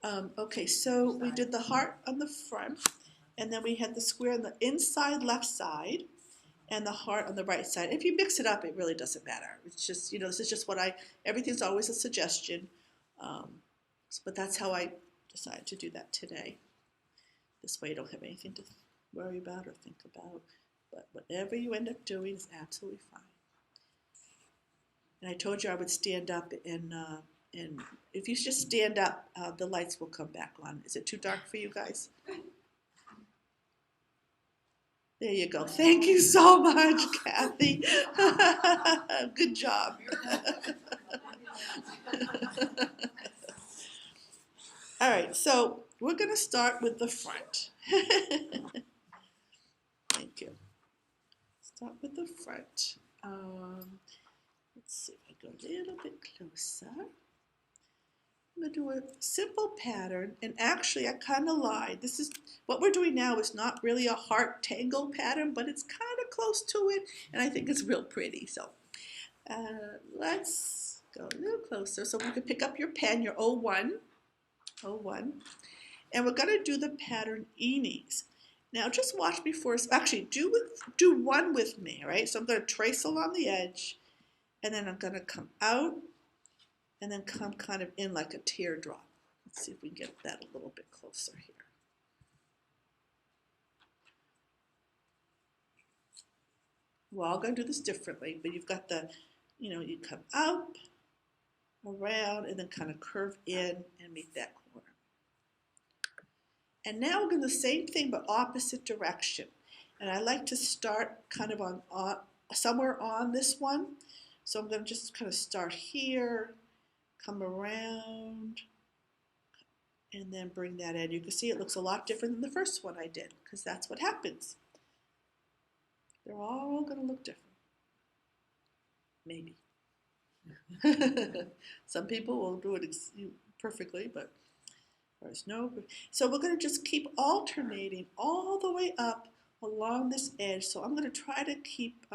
Okay, so we did the heart on the front, and then we had the square on the inside left side, and the heart on the right side. If you mix it up, it really doesn't matter. It's just, this is just everything's always a suggestion. But that's how I decided to do that today. This way you don't have anything to worry about or think about. But whatever you end up doing is absolutely fine. And I told you I would stand up, and if you just stand up, the lights will come back on. Is it too dark for you guys? There you go. Thank you so much, Kathy. Good job. All right, so we're going to start with the front. Thank you. Start with the front. Let's see if I go a little bit closer. I'm going to do a simple pattern, and actually I kind of lied. This is what we're doing now is not really a heart tangle pattern, but it's kind of close to it, and I think it's real pretty. So let's go a little closer. So you can pick up your pen, your 01, and we're going to do the pattern Eenies. Now just watch me first. Actually, do one with me, right? So I'm going to trace along the edge, and then I'm going to come out, and then come kind of in like a teardrop. Let's see if we can get that a little bit closer here. We're all going to do this differently, but you've got the, you come up, around, and then kind of curve in and meet that corner. And now we're going to do the same thing but opposite direction. And I like to start kind of on somewhere on this one. So I'm going to just kind of start here, come around, and then bring that in. You can see it looks a lot different than the first one I did, because that's what happens. They're all going to look different. Maybe. Some people will do it perfectly, but there's no. So we're going to just keep alternating all the way up along this edge. So I'm going to try to keep,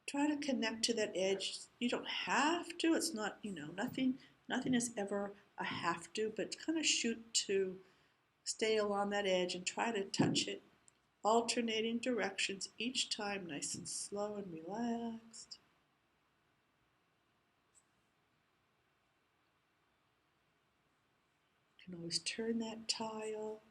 try to connect to that edge. You don't have to. It's not, nothing is ever a have to, but kind of shoot to stay along that edge and try to touch it. Alternating directions each time, nice and slow and relaxed. You can always turn that tile.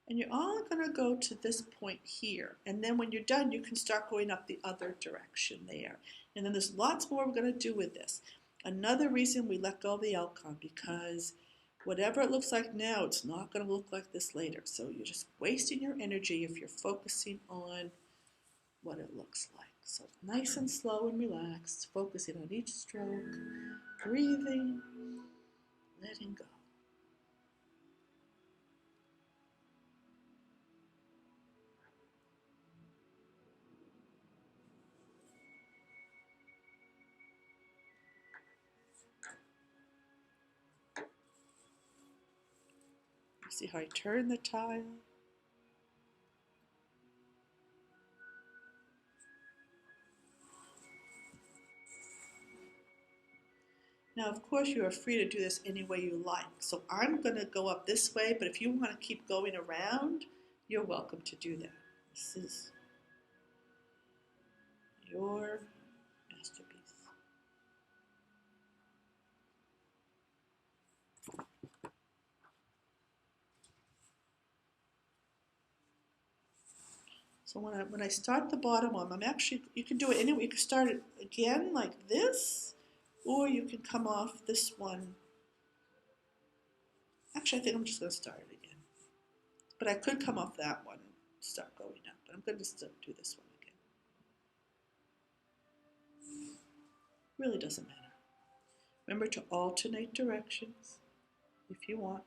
And you're all going to go to this point here. And then when you're done, you can start going up the other direction there. And then there's lots more we're going to do with this. Another reason we let go of the outcome, because whatever it looks like now, it's not going to look like this later. So you're just wasting your energy if you're focusing on what it looks like. So nice and slow and relaxed, focusing on each stroke, breathing, letting go. See how I turn the tile? Now, of course, you are free to do this any way you like. So I'm going to go up this way, but if you want to keep going around, you're welcome to do that. This is your masterpiece. So when I start the bottom one, I'm actually, you can do it anyway. You can start it again like this, or you can come off this one. Actually, I think I'm just going to start it again. But I could come off that one and start going up. But I'm going to just do this one again. Really doesn't matter. Remember to alternate directions if you want.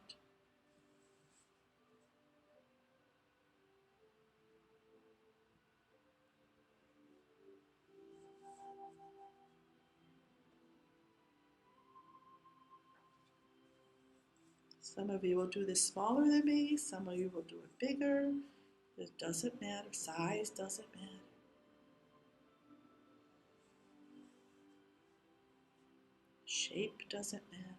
Some of you will do this smaller than me, some of you will do it bigger. It doesn't matter, size doesn't matter. Shape doesn't matter.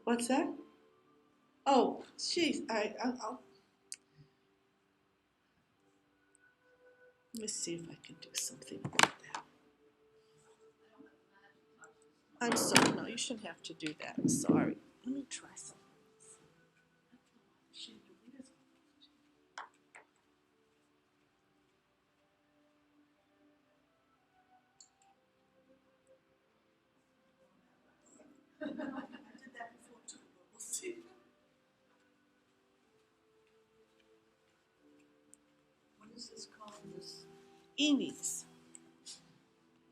What's that? Oh, geez, I'll let me see if I can do something about that. I'm sorry, no, you shouldn't have to do that. I'm sorry. Let me try something. I did that before too, but we'll see. What is this called? This Eenies.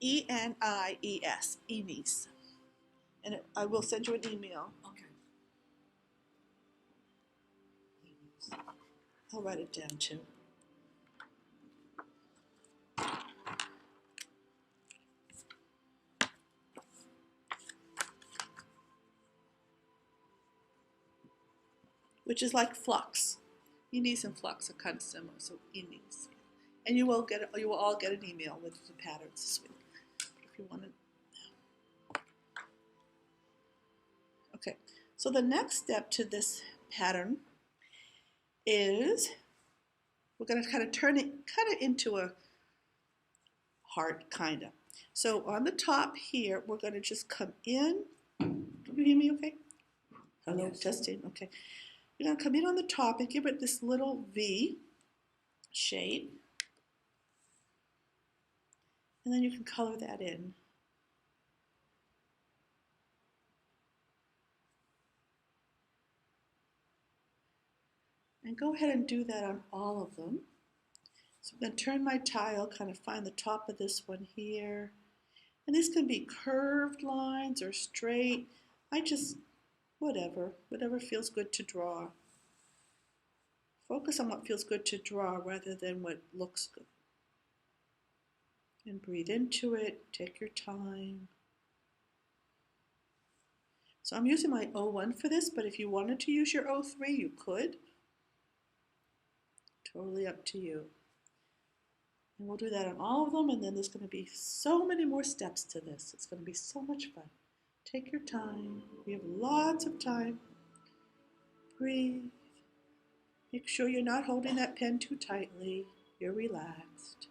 Enies. Eenies. And I will send you an email. Okay. I'll write it down too. Which is like flux. Eenies and flux are kind of similar, so eenies. And you will all get an email with the patterns this week if you want to. Okay, so the next step to this pattern is we're going to kind of turn it into a heart, kind of. So on the top here, we're going to just come in. Can you hear me okay? Hello, yes. Testing, okay. You're going to come in on the top and give it this little V shape. And then you can color that in. And go ahead and do that on all of them. So I'm going to turn my tile, kind of find the top of this one here. And these can be curved lines or straight. Whatever feels good to draw. Focus on what feels good to draw rather than what looks good. And breathe into it, take your time. So I'm using my O1 for this, but if you wanted to use your O3, you could. Totally up to you. And we'll do that on all of them, and then there's going to be so many more steps to this. It's going to be so much fun. Take your time. We have lots of time. Breathe. Make sure you're not holding that pen too tightly. You're relaxed.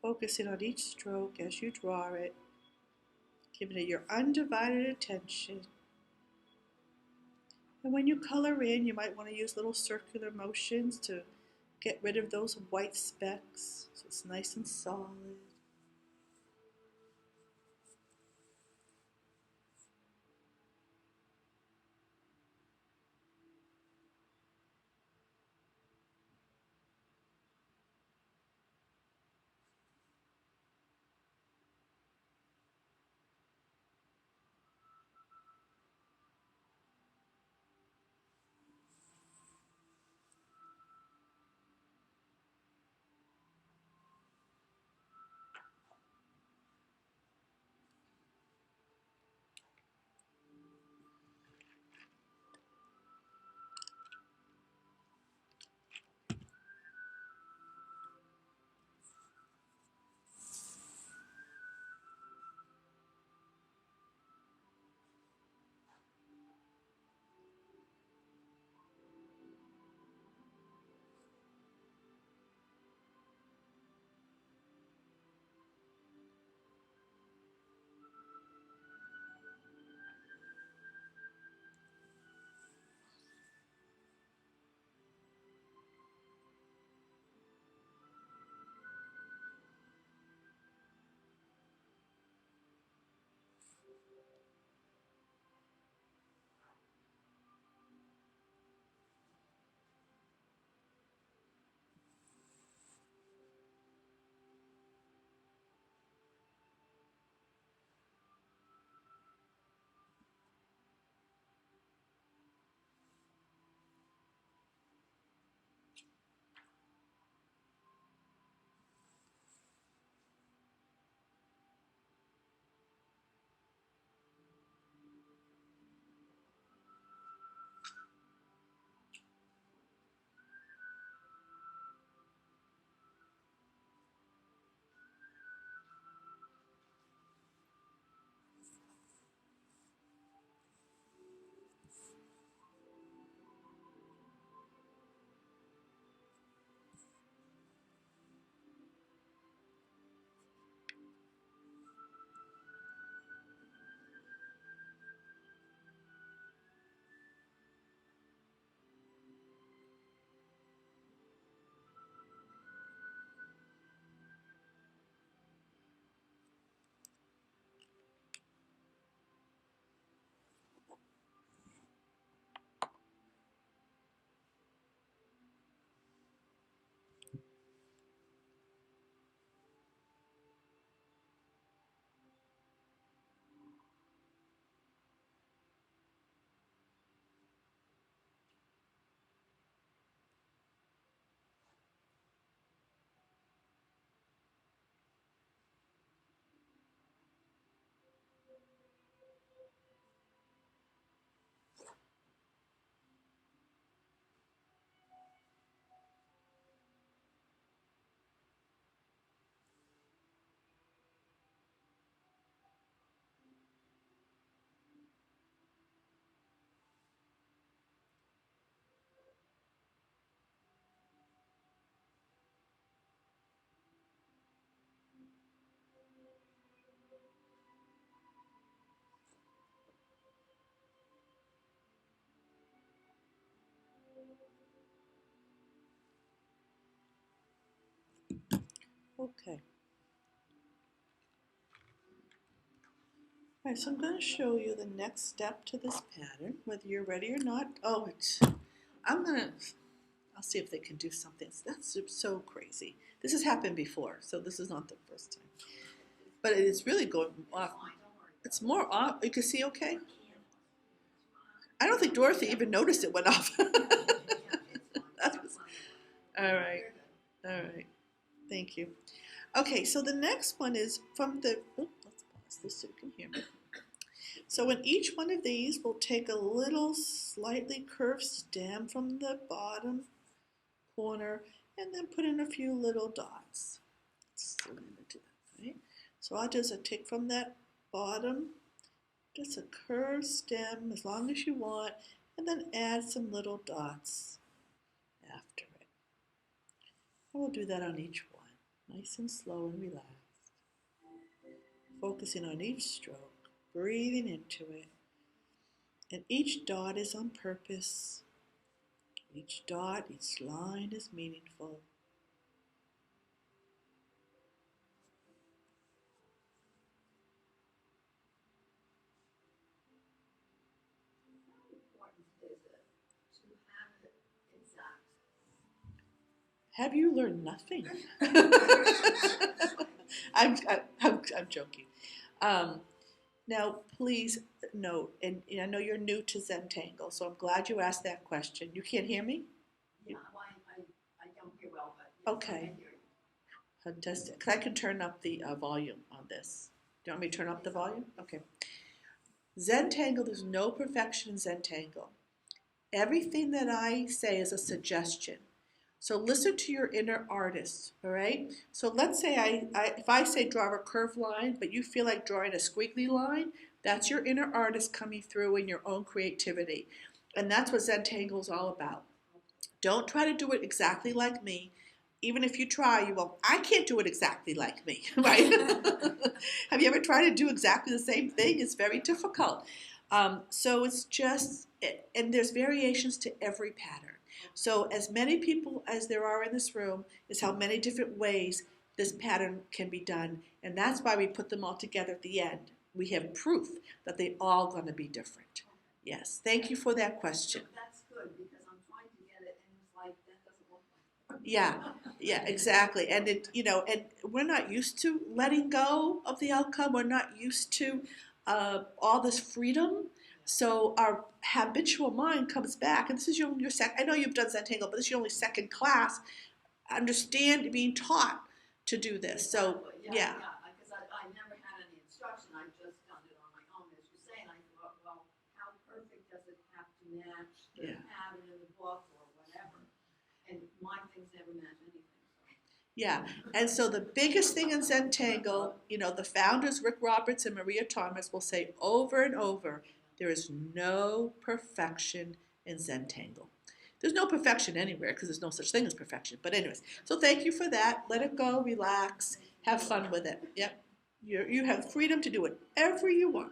Focusing on each stroke as you draw it. Giving it your undivided attention. And when you color in, you might want to use little circular motions to get rid of those white specks so it's nice and solid. Okay. All right, so I'm going to show you the next step to this pattern, whether you're ready or not. Oh, I'll see if they can do something. That's so crazy. This has happened before, so this is not the first time. But it is really going off. It's more off. You can see okay? I don't think Dorothy even noticed it went off. All right. All right. Thank you. Okay, so the next one is from the, let's pause this so you can hear me. So in each one of these, we'll take a little slightly curved stem from the bottom corner and then put in a few little dots. Right? So I'll just take from that bottom, just a curved stem as long as you want, and then add some little dots after it. And we'll do that on each one, nice and slow and relaxed. Focusing on each stroke, breathing into it. And each dot is on purpose. Each dot, each line is meaningful. Have you learned nothing? I'm joking. Now, please note, and I know you're new to Zentangle, so I'm glad you asked that question. You can't hear me? Yeah, well, I don't hear well, but yes, okay. I can hear you. Fantastic. I can turn up the volume on this. Do you want me to turn up the volume? Okay. Zentangle, there's no perfection in Zentangle. Everything that I say is a suggestion. So listen to your inner artist, all right? So let's say if I say draw a curved line, but you feel like drawing a squiggly line, that's your inner artist coming through in your own creativity. And that's what Zentangle is all about. Don't try to do it exactly like me. Even if you try, you won't. I can't do it exactly like me, right? Have you ever tried to do exactly the same thing? It's very difficult. So it's just, and there's variations to every pattern. So as many people as there are in this room is how many different ways this pattern can be done. And that's why we put them all together at the end. We have proof that they're all going to be different. Yes, thank you for that question. That's good because I'm trying to get it and it's like that doesn't look like. Yeah, exactly. And and we're not used to letting go of the outcome. We're not used to all this freedom. So our habitual mind comes back, and this is your second. I know you've done Zentangle, but this is your only second class. Understand being taught to do this. So yeah. Because I never had any instruction. I just done it on my own, as you say. And I thought, well, how perfect does it have to match the pattern in the book or whatever? And my things never match anything. Yeah, and so the biggest thing in Zentangle, the founders, Rick Roberts and Maria Thomas, will say over and over, there is no perfection in Zentangle. There's no perfection anywhere because there's no such thing as perfection. But anyways, so thank you for that. Let it go, relax, have fun with it. Yep, you have freedom to do whatever you want.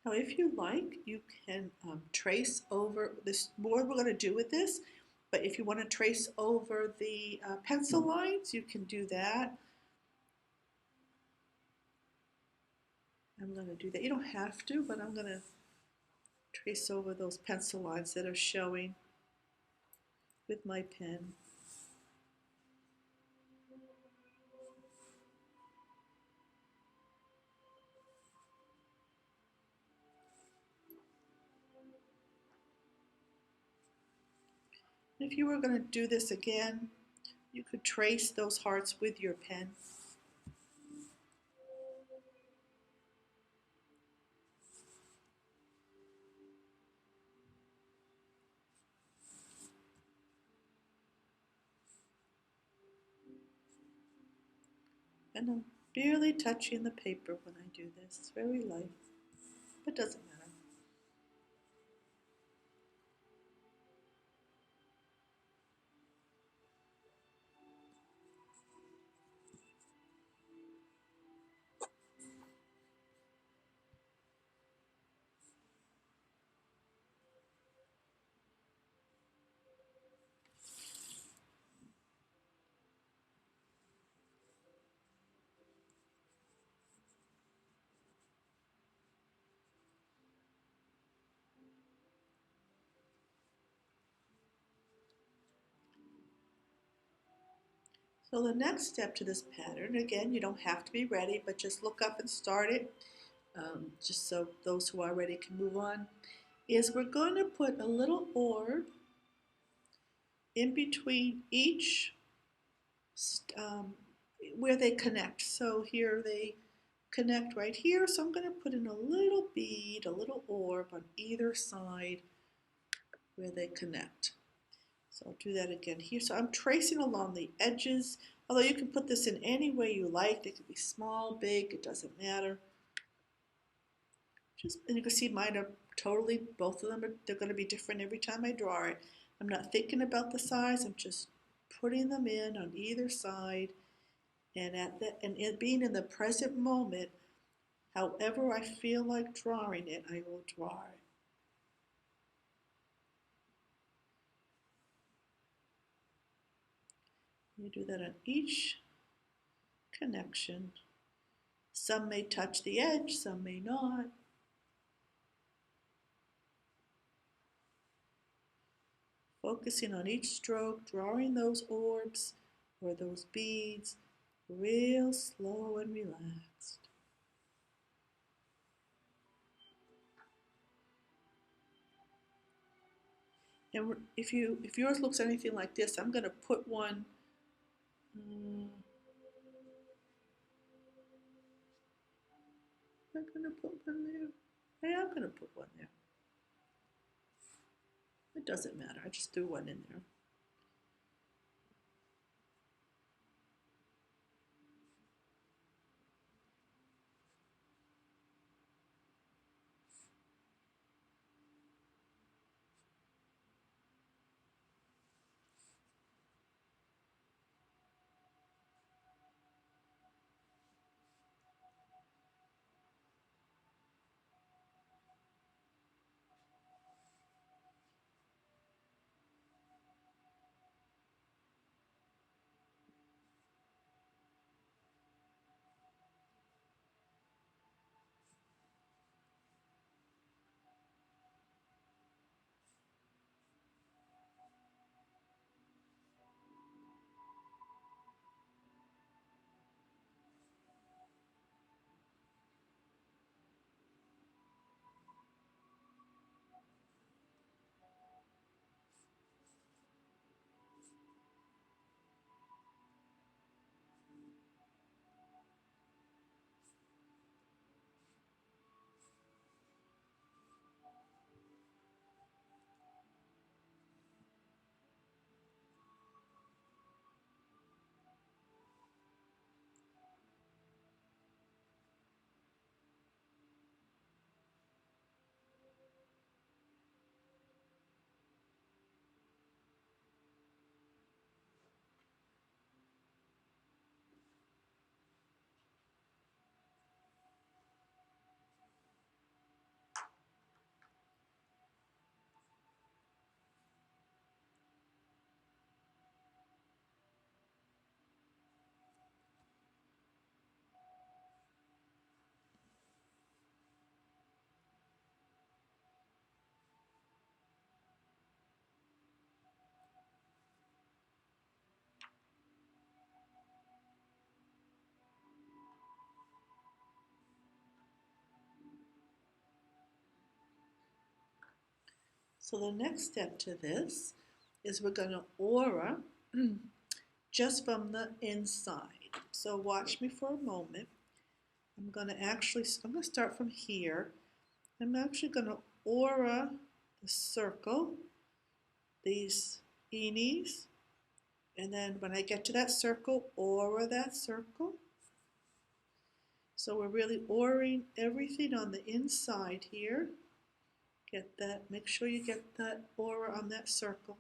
Now, if you like, you can trace over this. More we're going to do with this, but if you want to trace over the pencil lines, you can do that. I'm going to do that. You don't have to, but I'm going to trace over those pencil lines that are showing. with my pen. If you were going to do this again, you could trace those hearts with your pen. And I'm barely touching the paper when I do this. It's very light, but doesn't matter. So the next step to this pattern, again, you don't have to be ready, but just look up and start it, just so those who are ready can move on, is we're going to put a little orb in between each um, where they connect. So here they connect right here, so I'm going to put in a little bead, a little orb on either side where they connect. So I'll do that again here. So I'm tracing along the edges, although you can put this in any way you like. They can be small, big, it doesn't matter. And you can see mine are totally, both of them, they're going to be different every time I draw it. I'm not thinking about the size, I'm just putting them in on either side, and it being in the present moment, however I feel like drawing it, I will draw it. You do that on each connection. Some may touch the edge, some may not. Focusing on each stroke, drawing those orbs or those beads, real slow and relaxed. And if yours looks anything like this, I'm going to put one. I'm going to put one there. Yeah, I'm going to put one there. It doesn't matter. I just threw one in there. So the next step to this is we're going to aura just from the inside. So watch me for a moment. I'm going to start from here. I'm actually going to aura the circle, these eenies, and then when I get to that circle, aura that circle. So we're really auraing everything on the inside here. Get that, make sure you get that aura on that circle,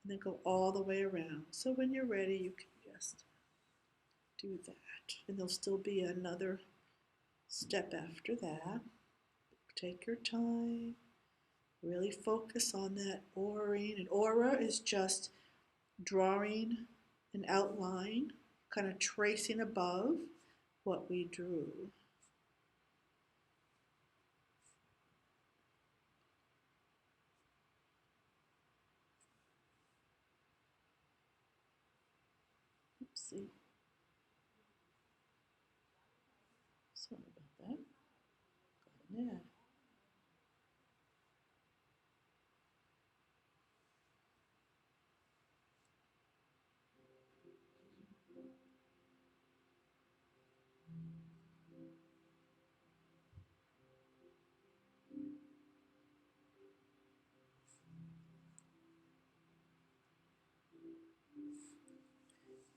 and then go all the way around. So when you're ready, you can just do that. And there'll still be another step after that. Take your time. Really focus on that auraing. An aura is just drawing an outline, kind of tracing above what we drew. Oopsie. Sorry about that. Got it there.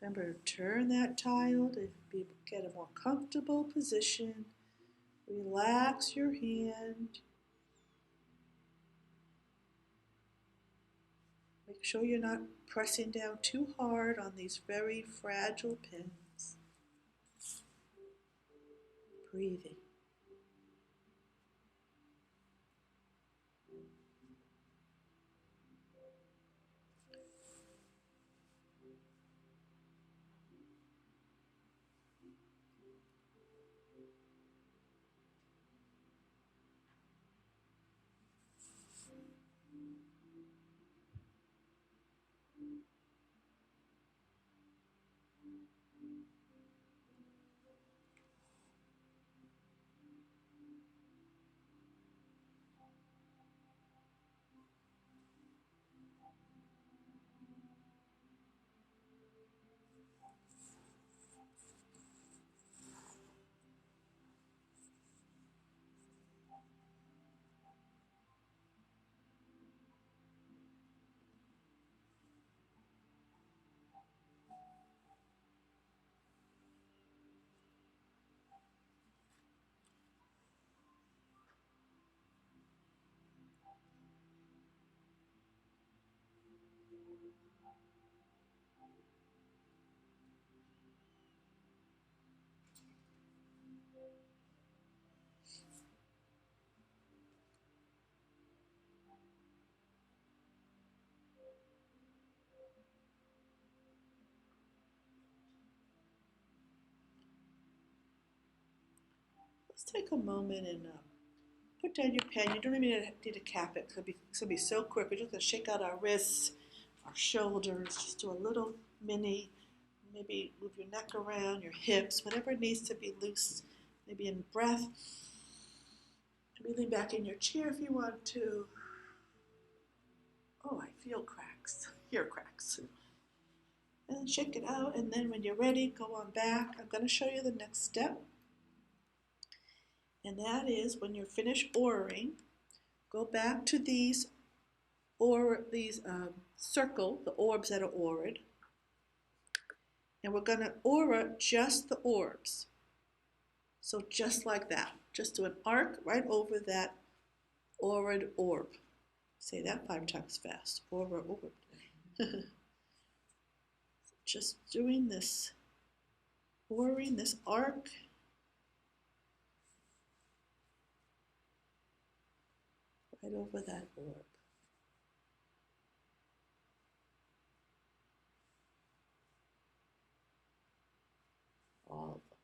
Remember to turn that tile to get a more comfortable position. Relax your hand. Make sure you're not pressing down too hard on these very fragile pins. Breathing. Let's take a moment and put down your pen. You don't even need to cap it. It's going to be so quick. We're just going to shake out our wrists, our shoulders, just do a little mini, maybe move your neck around, your hips, whatever needs to be loose. Maybe in breath. Maybe lean back in your chair if you want to. Oh, I feel cracks. Hear cracks. And shake it out, and then when you're ready, go on back. I'm going to show you the next step. And that is when you're finished auraing, go back to these circle, the orbs that are auraed. And we're going to aura just the orbs. So just like that. Just do an arc right over that auraed orb. Say that 5 times fast. Aura orb. Just doing this, auraing this arc. Right over that orb. All of them.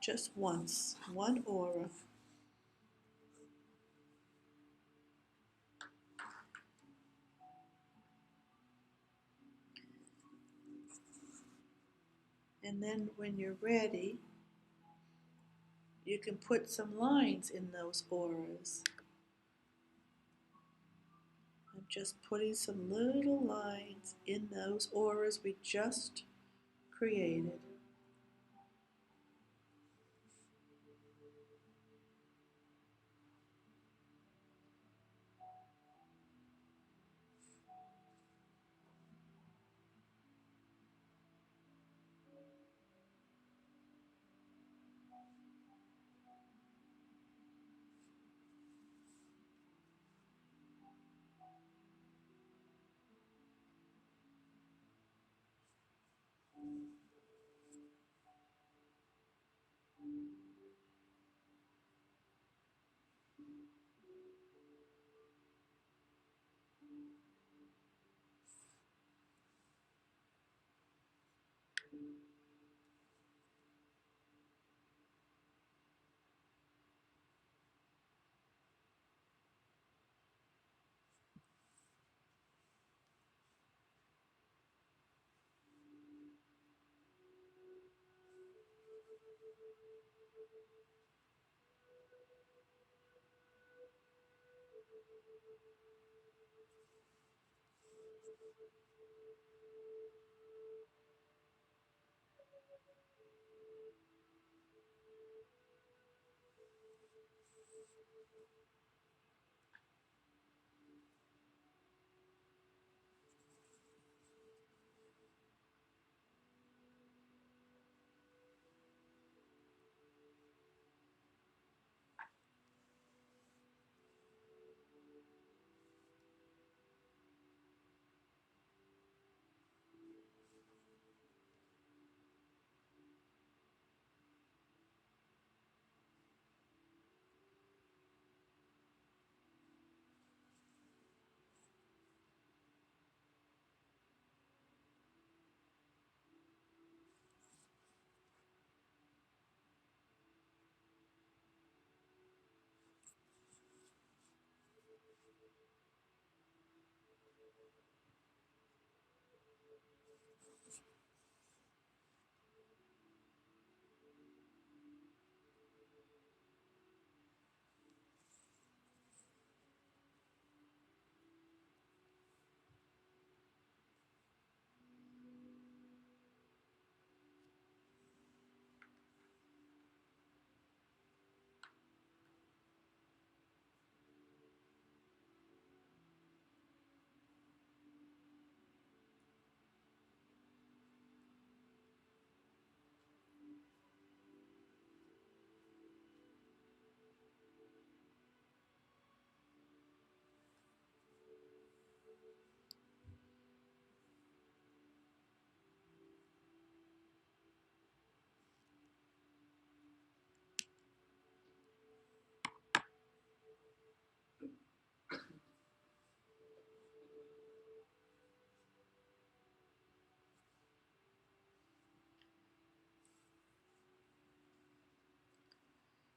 Just once, one aura. And then when you're ready, you can put some lines in those auras. I'm just putting some little lines in those auras we just created.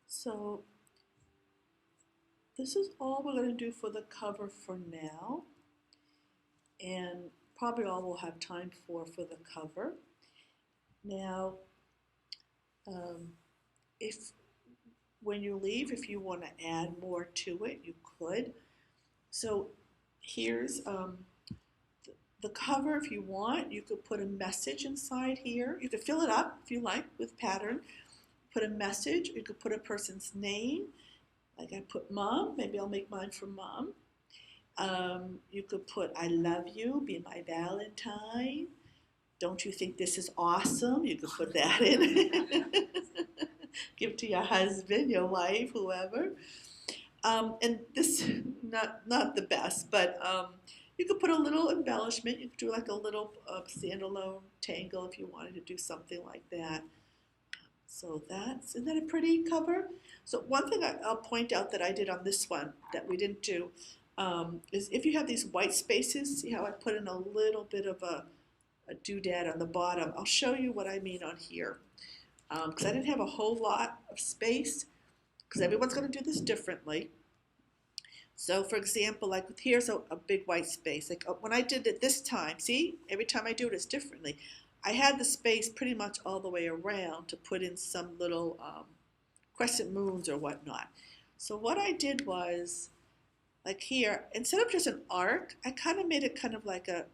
So this is all we're going to do for the cover for now, and probably all we'll have time for the cover. Now, um, if when you leave, if you want to add more to it, you could. So here's the cover. If you want, you could put a message inside here. You could fill it up if you like with pattern. Put a message. You could put a person's name. Like I put mom. Maybe I'll make mine for mom. You could put I love you, be my Valentine. Don't you think this is awesome? You could put that in. Give to your husband, your wife, whoever. And this, not the best, but you could put a little embellishment. You could do like a little standalone tangle if you wanted to do something like that. So isn't that a pretty cover? So one thing I'll point out that I did on this one that we didn't do is if you have these white spaces, see how I put in a little bit of a doodad on the bottom. I'll show you what I mean on here because I didn't have a whole lot of space because everyone's going to do this differently. So for example, like here's a big white space. Like when I did it this time, see, every time I do it, it's differently. I had the space pretty much all the way around to put in some little crescent moons or whatnot. So what I did was, like here, instead of just an arc, I kind of made it kind of like a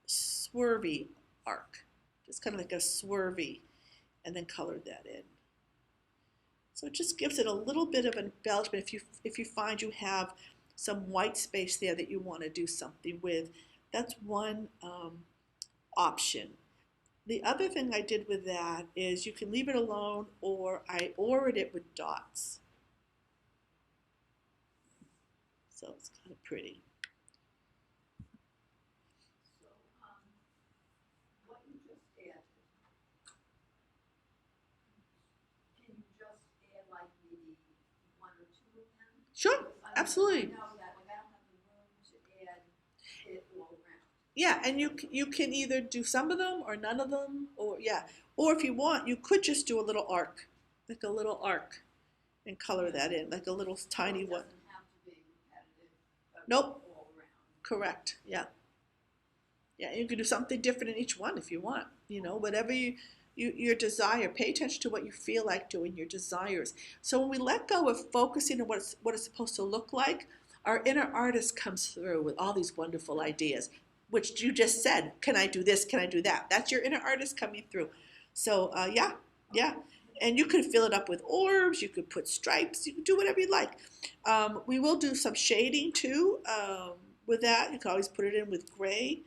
swervy arc. Just kind of like a swervy, and then colored that in. So it just gives it a little bit of embellishment if you find you have some white space there that you want to do something with. That's one option. The other thing I did with that is you can leave it alone, or I ordered it with dots. So it's kind of pretty. So, what you just added, can you just add like maybe one or two of them? Sure, absolutely. I know that, like I don't have the room to add it all around. Yeah, and you can either do some of them or none of them, or yeah, or if you want, you could just do a little arc, like a little arc, and color that in, like a little tiny one. It doesn't have to be repetitive, but Nope. all around. Correct. Yeah. Yeah, you can do something different in each one if you want. Whatever your desire. Pay attention to what you feel like doing, your desires. So when we let go of focusing on what it's supposed to look like, our inner artist comes through with all these wonderful ideas, which you just said, can I do this? Can I do that? That's your inner artist coming through. So yeah. And you could fill it up with orbs. You could put stripes. You can do whatever you like. We will do some shading too with that. You can always put it in with gray.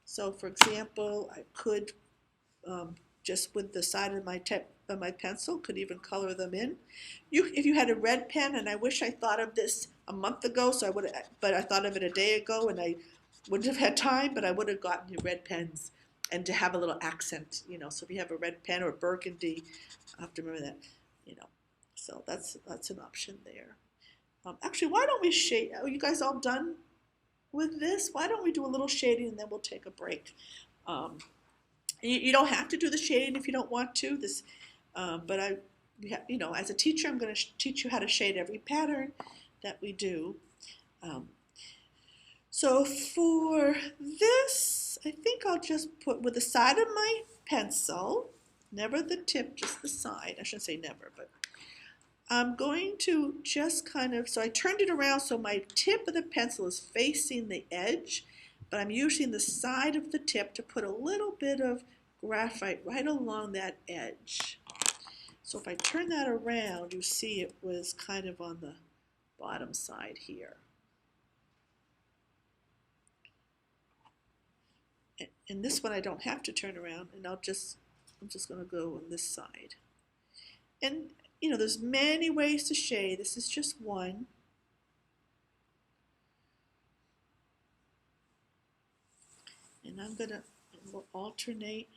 So for example, I could just with the side of my pencil, could even color them in. If you had a red pen, and I wish I thought of this a month ago, but I thought of it a day ago, and I wouldn't have had time, but I would have gotten you red pens, and to have a little accent, So if you have a red pen or burgundy, I have to remember that, So that's an option there. Actually, why don't we shade? Are you guys all done with this? Why don't we do a little shading and then we'll take a break? You don't have to do the shading if you don't want to. But as a teacher, I'm going to teach you how to shade every pattern that we do. So for this, I think I'll just put with the side of my pencil, never the tip, just the side. I shouldn't say never, but I'm going to just so I turned it around so my tip of the pencil is facing the edge, but I'm using the side of the tip to put a little bit of graphite right along that edge. So if I turn that around, you see it was kind of on the bottom side here. And this one I don't have to turn around, and I'm just going to go on this side. And there's many ways to shade. This is just one. And we'll alternate.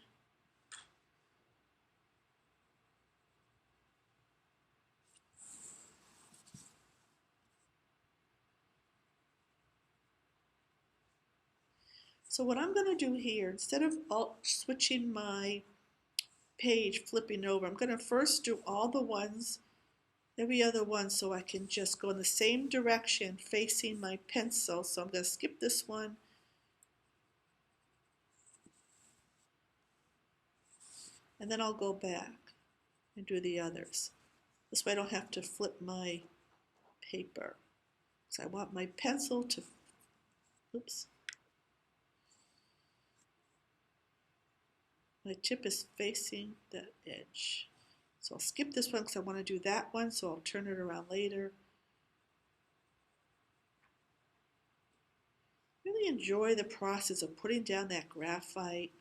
So what I'm going to do here, instead of switching my page, flipping over, I'm going to first do all the ones, every other one, so I can just go in the same direction facing my pencil. So I'm going to skip this one. And then I'll go back and do the others. This way I don't have to flip my paper. So I want my pencil to, oops. My tip is facing the edge. So I'll skip this one because I want to do that one, so I'll turn it around later. Really enjoy the process of putting down that graphite.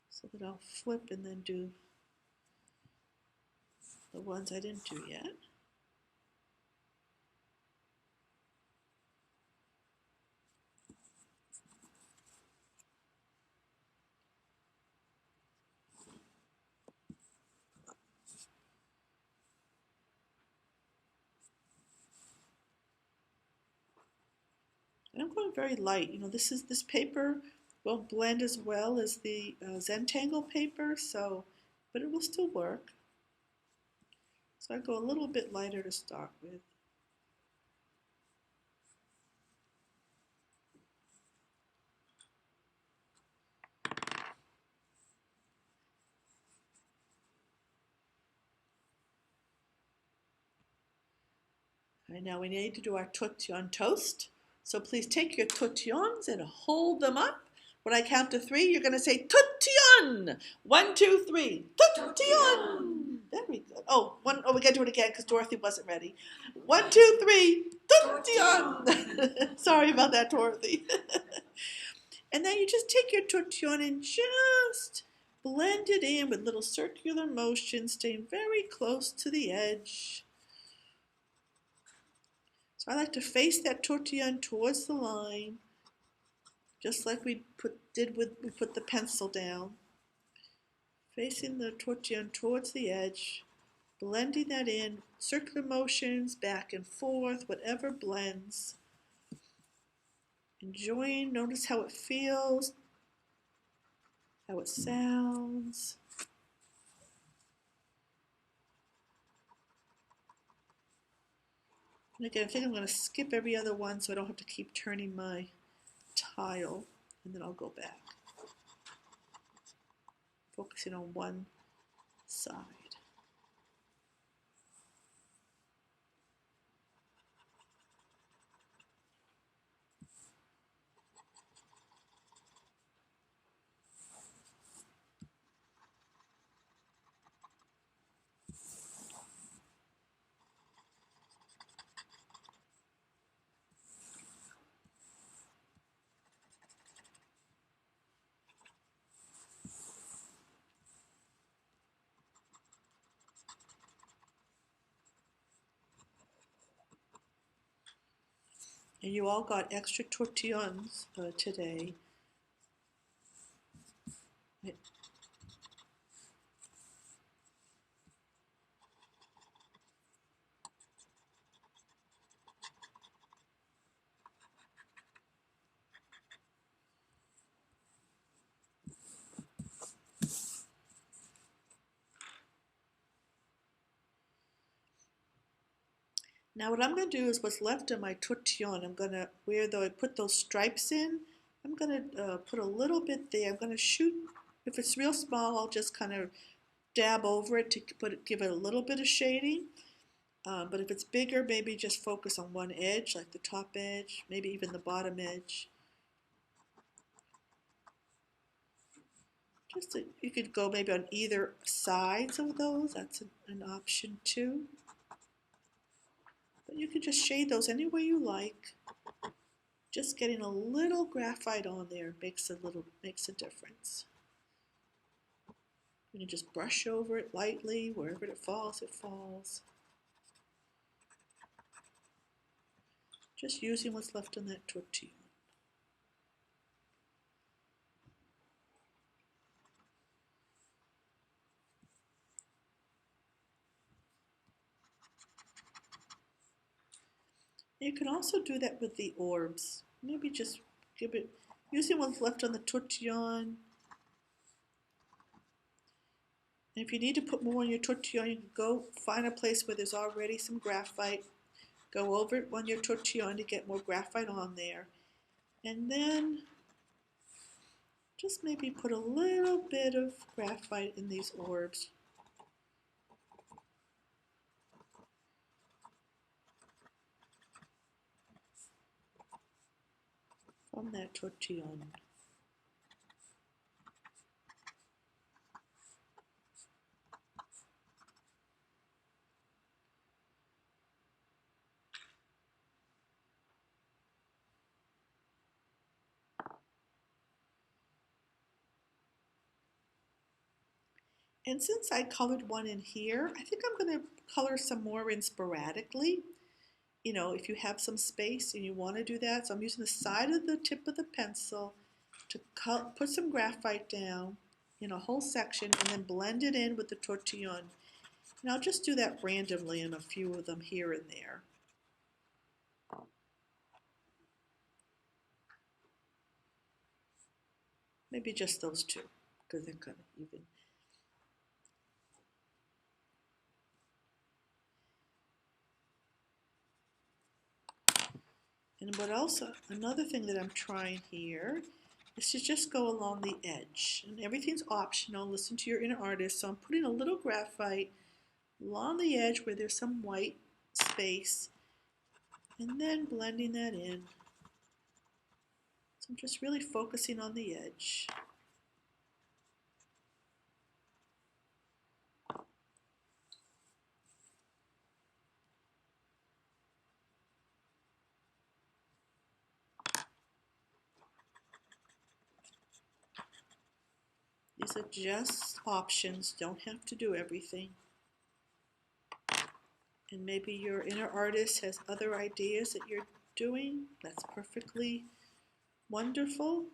So that I'll flip and then do the ones I didn't do yet. And I'm going very light. You know, this paper won't blend as well as the Zentangle paper, so, but it will still work. So I go a little bit lighter to start with. All right, now we need to do our tortillon toast. So please take your tortillons and hold them up. When I count to 3, you're going to say tortillon. 1, 2, 3. Tortillon. Very good. Oh, we got to do it again because Dorothy wasn't ready. 1, 2, 3. Tortillon. Sorry about that, Dorothy. And then you just take your tortillon and just blend it in with little circular motions, staying very close to the edge. So I like to face that tortillon towards the line, just like we put the pencil down. Facing the tortillon towards the edge, blending that in, circular motions, back and forth, whatever blends. Enjoying, notice how it feels, how it sounds. And again, I think I'm going to skip every other one so I don't have to keep turning my tile, and then I'll go back, focusing on one side. And you all got extra tortillons today. Now what I'm going to do is what's left of my tortillon, I'm going to, where I put those stripes in, I'm going to put a little bit there. I'm going to shoot, if it's real small, I'll just kind of dab over it to give it a little bit of shading. But if it's bigger, maybe just focus on one edge, like the top edge, maybe even the bottom edge. You could go maybe on either sides of those. That's an option too. But you can just shade those any way you like. Just getting a little graphite on there makes a difference. You can just brush over it lightly. Wherever it falls, it falls. Just using what's left on that tortilla. You can also do that with the orbs. Maybe just using what's left on the tortillon. And if you need to put more on your tortillon, you can go find a place where there's already some graphite. Go over it on your tortillon to get more graphite on there. And then just maybe put a little bit of graphite in these orbs. From that tortillon. And since I colored one in here, I think I'm going to color some more in sporadically. You know, if you have some space and you want to do that. So I'm using the side of the tip of the pencil to put some graphite down in a whole section and then blend it in with the tortillon. And I'll just do that randomly in a few of them here and there. Maybe just those two, because they're kind of even. And what else, another thing that I'm trying here is to just go along the edge. And everything's optional, listen to your inner artist. So I'm putting a little graphite along the edge where there's some white space, and then blending that in. So I'm just really focusing on the edge. These are just options, don't have to do everything. And maybe your inner artist has other ideas that you're doing. That's perfectly wonderful.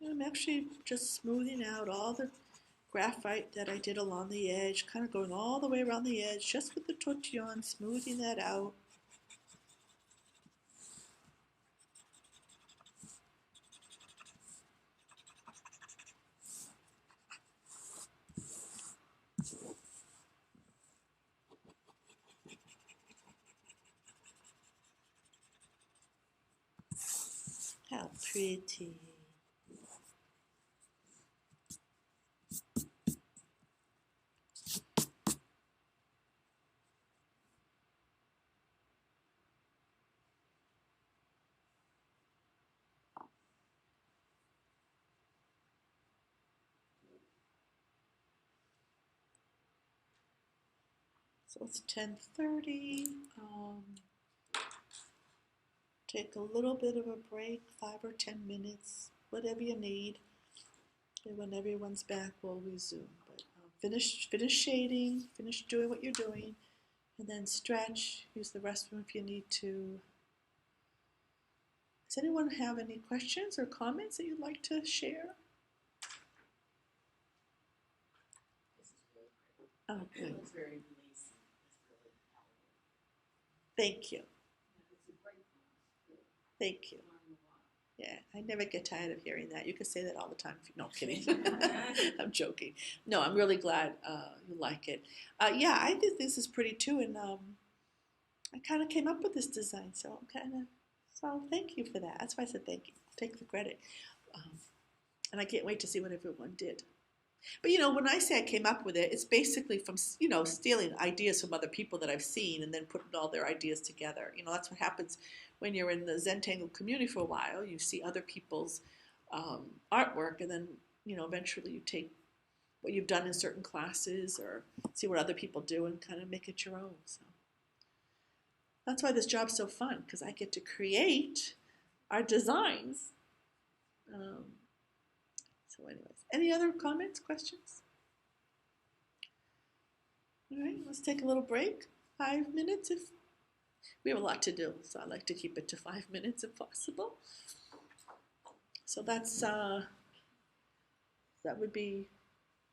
I'm actually just smoothing out all the graphite that I did along the edge, kind of going all the way around the edge, just with the tortillon, smoothing that out. How pretty. So it's 10:30. Take a little bit of a break, 5 or 10 minutes, whatever you need. And when everyone's back, we'll resume. But finish shading, finish doing what you're doing, and then stretch. Use the restroom if you need to. Does anyone have any questions or comments that you'd like to share? Oh, good. It looks very lacy. It's really elegant. Thank you. Yeah, it's a great class. Thank you. Learn a lot. Yeah, I never get tired of hearing that. You can say that all the time. No, I'm kidding. I'm joking. No, I'm really glad you like it. Yeah, I think this is pretty too, and I kind of came up with this design, so thank you for that. That's why I said thank you. Take the credit. And I can't wait to see what everyone did. But when I say I came up with it, it's basically from stealing ideas from other people that I've seen and then putting all their ideas together. That's what happens when you're in the Zen Tangle community for a while. You see other people's artwork, and then eventually you take what you've done in certain classes or see what other people do and kind of make it your own. So that's why this job's so fun, because I get to create our designs. So anyways, any other comments, questions? All right, let's take a little break. 5 minutes if we have a lot to do, so I like to keep it to 5 minutes if possible. So that's that would be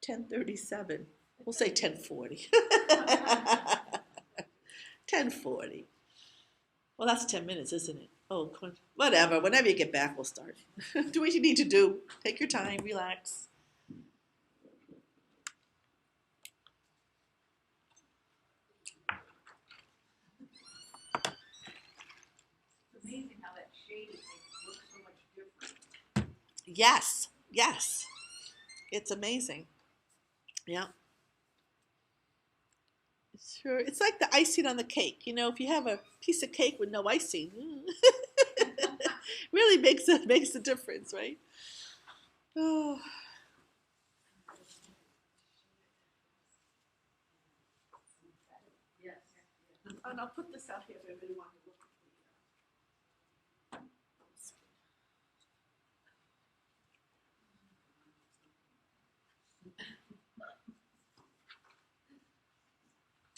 10:37. We'll say 10:40. 10:40. Well, that's 10 minutes, isn't it? Oh, whatever. Whenever you get back, we'll start. Do what you need to do. Take your time. Relax. It's amazing how that shading makes it look so much different. Yes. Yes. It's amazing. Yeah. Sure. It's like the icing on the cake. If you have a piece of cake with no icing, really makes a difference, right? Oh. And I'll put this out here if everybody wants to look at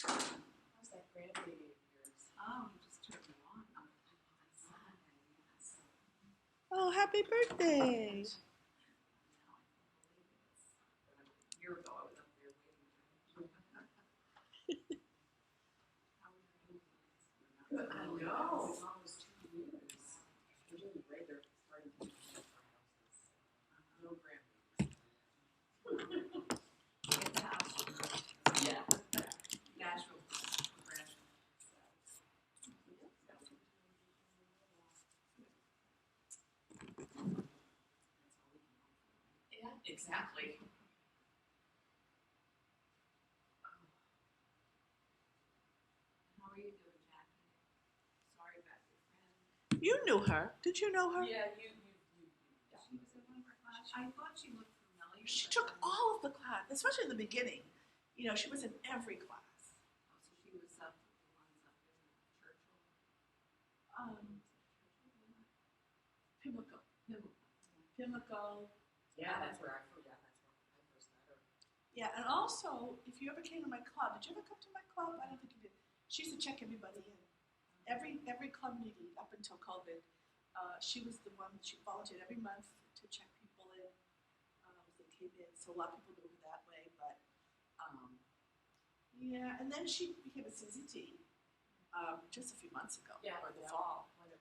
How's that grandbaby of yours? Oh, he just turned one on Sunday, yes. Oh, happy birthday! A year ago, I was up there waiting for him. I know, it's almost 2 years. We're doing great, they're starting to build our houses. No grandbabies. Get the house. Yeah. Natural progression. Yeah, exactly. How are you doing, Jacki? Sorry about your friend. You knew her. Did you know her? Yeah, She was in one of our class. I thought she looked familiar. She but took then- all of the class, especially in the beginning. You know, she was in every class. Oh, so she was up with the ones up in Churchill. Pimlico. Pimlico. Pimlico. Yeah, that's where I first met her. Yeah, and also, if you ever came to my club, did you ever come to my club? I don't think you did. She used to check everybody in. Every club meeting up until COVID, she was the one, she volunteered every month to check people in as they came in. So a lot of people knew her that way, but yeah, and then she became a CZT just a few months ago, or the fall. Yeah,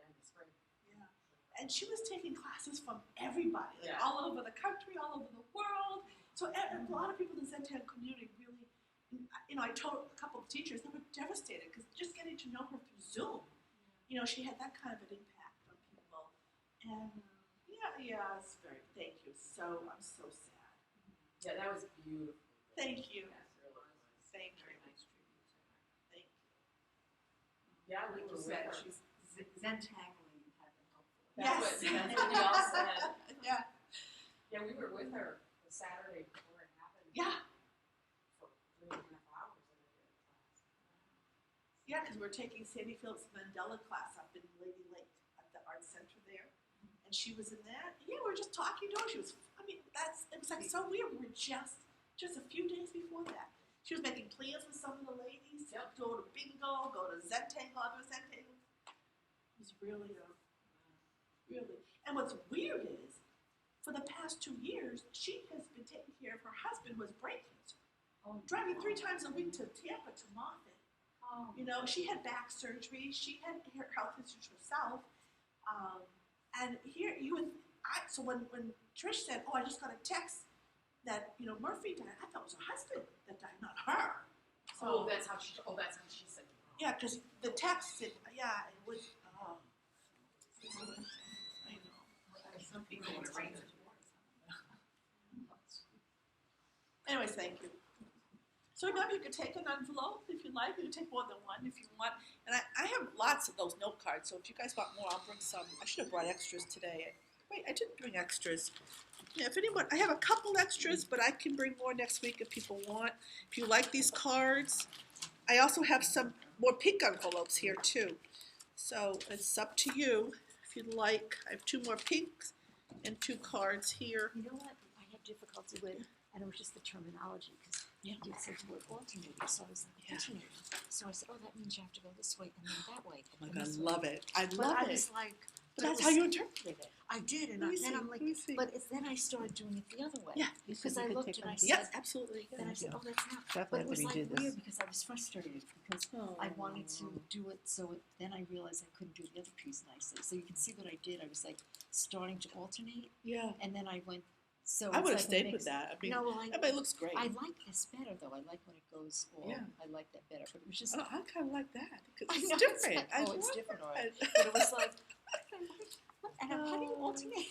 in the spring. Yeah. And she was taking classes from everybody, like Yeah. all over the country, all over the world. So a lot of people in the Zentan community really, you know, I told a couple of teachers, they were devastated because just getting to know her through Zoom, you know, she had that kind of an impact on people. And it's very, thank you. So, I'm so sad. Yeah, that was beautiful. Thank you. Yes, it really was. Thank Very you. nice tribute to her. Thank you. Yeah, we Like were you with said, her. she's Zentangling heaven, hopefully. That's Yes. what we all said. Yeah. Yeah, we were with her the Saturday before it happened. Yeah. For 3.5 hours in a class. Yeah, because we're taking Sandy Phillips Mandela class up in Lady Lake at the art center there, and she was in that. Yeah, we were just talking to her. She was, I mean, it was like so weird. We were just a few days before that. She was making plans with some of the ladies to Yep. go to bingo, go to Zentangle, other Zentangle. It was really, really. And what's weird is, for the past 2 years, she has been taking care of her husband who has brain cancer, driving 3 times a week to Tampa to Moffitt. Oh. You know, she had back surgery. She had her health issues herself. And here so when Trish said, "Oh, I just got a text that Murphy died," I thought it was her husband that died, not her. So That's how she said it. yeah, because the text said, yeah, it was. Oh, I know. Some people would arrange it. Anyways, thank you. So remember, you could take an envelope if you like. You can take more than one if you want. And I have lots of those note cards, so if you guys want more, I'll bring some. I should have brought extras today. Wait, I didn't bring extras. Yeah, if anyone, I have a couple extras, but I can bring more next week if people want. If you like these cards, I also have some more pink envelopes here too. So it's up to you if you'd like. I have 2 more pinks and 2 cards here. You know what I had difficulty with, and it was just the terminology, because you said the word alternating, so I was like, Yeah. alternating. So I said, oh, that means you have to go this way and then that way. Oh my and God, I this way. love it. I But love I it. was like, But that's how you interpreted it. I did, and Let me then see, I'm like, let me see. but then I started doing it the other way. Yeah. Because I looked and I said, Yes, absolutely. then I said, oh, that's not. But Definitely it was when like you do weird this. because I was frustrated because I wanted to do it, so then I realized I couldn't do the other piece nicely. So you can see what I did. I was like starting to alternate, Yeah. and then I went. So I it's would have like a stayed mix. with that. I mean, No, well, everybody looks great. I like this better though. I like when it goes all. Yeah. I like that better. But it was just. Oh, I kind of like that because I it's know, different. Like, I oh, it's love different, all right. it. But it was like, what? And how do you alternate?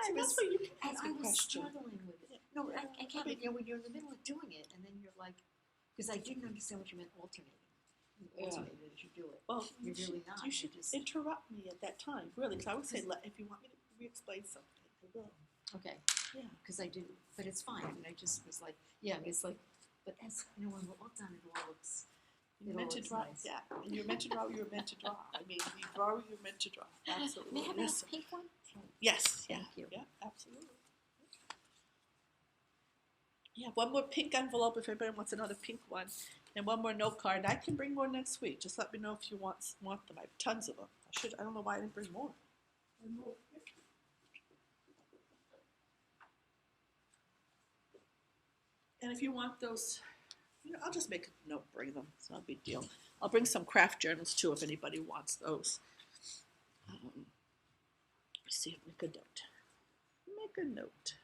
And that's what you can And ask I a was question. struggling with it. No, I can't. You know, when you're in the middle of doing it, and then you're like, because I didn't understand what you meant alternating. You Yeah. alternate it as you do it. Well, You're really not. You You're should just interrupt me at that time, really, because I would say, if you want me to re-explain something, I will. okay. Yeah. Because I didn't, but it's fine. I mean, I just was like, yeah. I mean, it's like, but as you know, when we're all done, it all looks. You're It meant to always draw, nice. yeah, and you're meant to draw what you're meant to draw. I mean, you draw what you're meant to draw, absolutely. May I have Yes, a pink one? yes, yeah, Thank you. yeah, absolutely. Yeah, one more pink envelope if anybody wants another pink one, and one more note card. I can bring more next week. Just let me know if you want them. I have tons of them. I don't know why I didn't bring more. And if you want those, I'll just make a note, bring them. It's not a big deal. I'll bring some craft journals too if anybody wants those. Let's see, make a note. Make a note.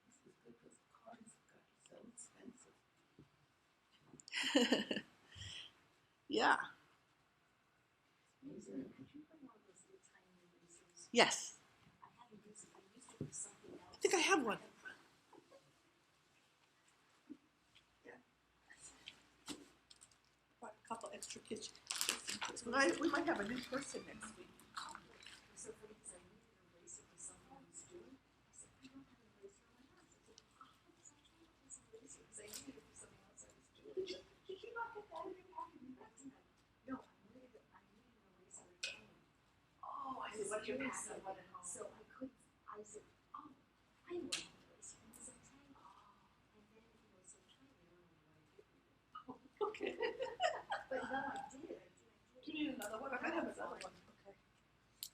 This is good because cards got so expensive. Yeah. Could you bring one of those little tiny erasers? Yes. I haven't used it. I used it for something else. I think I have one. Brought a couple extra kitchen. We might have a new person next week. So funny because I needed an eraser for something I was doing. I said, I don't have an eraser in my house. I said, because I don't have this eraser because I needed it for something else I was doing. Did you not get that in your packet? No, I needed an eraser at home. Oh, I see. was What your doing packet? something, so I couldn't. I said, oh, I want an eraser. And he said, Tangle. And then so China, I don't know what I did with it. Okay. But no, I did. Do you need another one? I might have another one. Okay.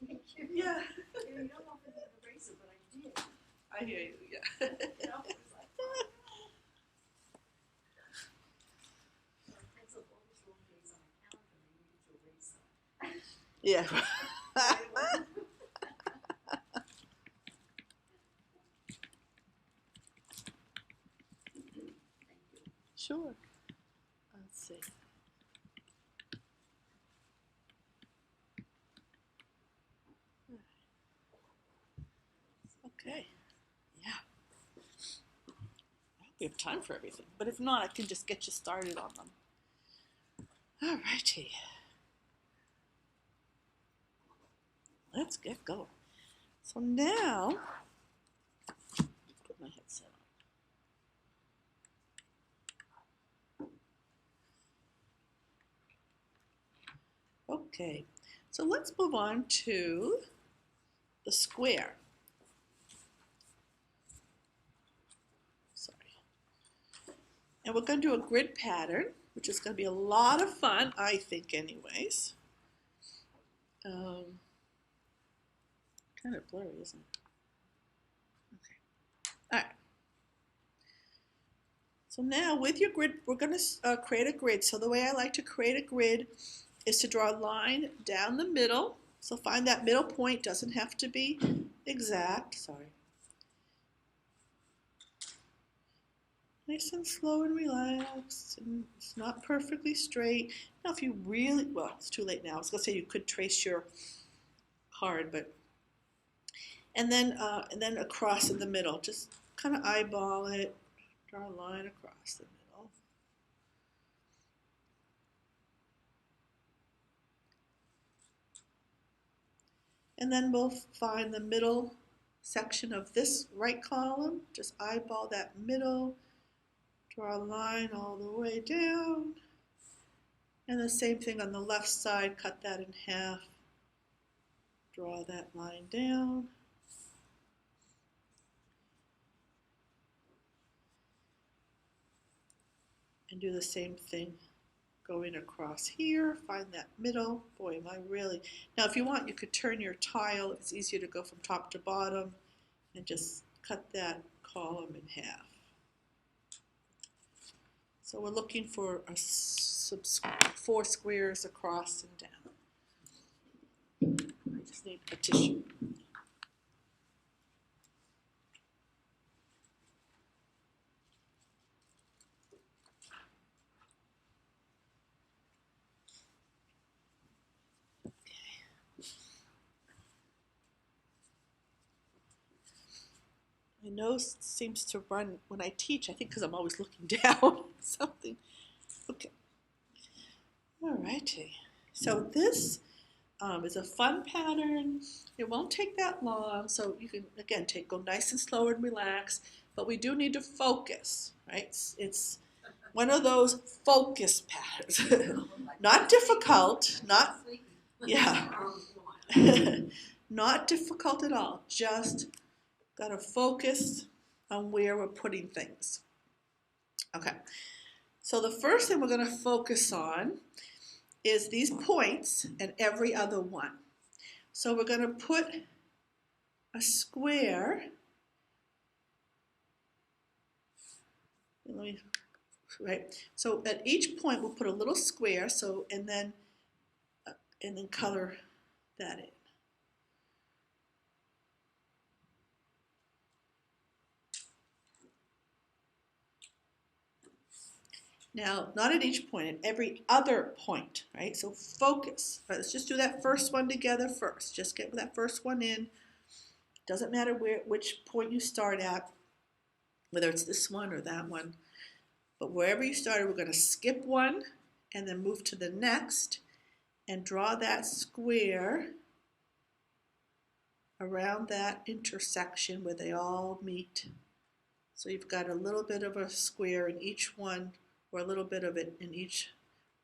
Thank you. Yeah. You don't know if it's an eraser, but I did. I hear you. Yeah. You know, it was like, oh, so I canceled all these long days on my calendar and I needed to erase them. Yeah. Sure. Let's see. Okay. Yeah. I hope we have time for everything. But if not, I can just get you started on them. All righty. Let's get going. So now, put my headset on. Okay, so let's move on to the square. Sorry. And we're going to do a grid pattern, which is going to be a lot of fun, I think anyways. Kind of blurry, isn't it? Okay. All right. So now with your grid, we're going to create a grid. So the way I like to create a grid is to draw a line down the middle. So find that middle point, doesn't have to be exact, sorry. Nice and slow and relaxed, and it's not perfectly straight. Now if you really, well, it's too late now. I was going to say you could trace your card, but, and then across in the middle, just kind of eyeball it, draw a line across the middle. And then we'll find the middle section of this right column, just eyeball that middle, draw a line all the way down, and the same thing on the left side, cut that in half, draw that line down. And do the same thing going across here, find that middle. Boy, am I really, now if you want, you could turn your tile, if it's easier to go from top to bottom, and just cut that column in half. So we're looking for 4 squares across and down. I just need a tissue. My nose seems to run when I teach, I think because I'm always looking down something. Okay. All righty. So this is a fun pattern. It won't take that long, so you can, again, go nice and slow and relax. but we do need to focus, right? It's one of those focus patterns. Not difficult, not, yeah. Not difficult at all, just gotta focus on where we're putting things. Okay, so the first thing we're gonna focus on is these points and every other one. So we're gonna put a square, right? So at each point we'll put a little square, so and then color that in. Now, not at each point, at every other point, right? So focus. Right, let's just do that first one together first. Just get that first one in. Doesn't matter which point you start at, whether it's this one or that one. But wherever you started, we're going to skip one and then move to the next and draw that square around that intersection where they all meet. So you've got a little bit of a square in each one, or a little bit of it in each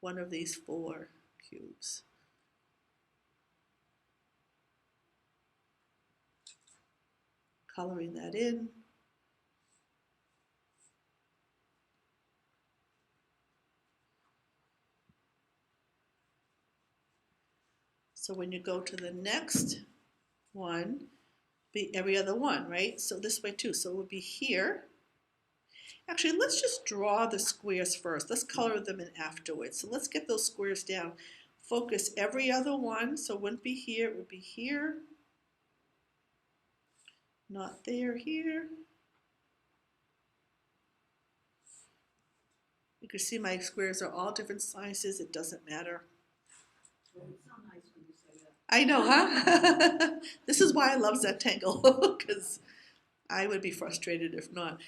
one of these 4 cubes. Coloring that in. So when you go to the next one, be every other one, right? So this way too. So it would be here. Actually, let's just draw the squares first. Let's color them in afterwards. So let's get those squares down. Focus every other one. So it wouldn't be here, it would be here. Not there, here. You can see my squares are all different sizes. It doesn't matter. It's so nice when you say that. I know, huh? This is why I love Tangle, because I would be frustrated if not.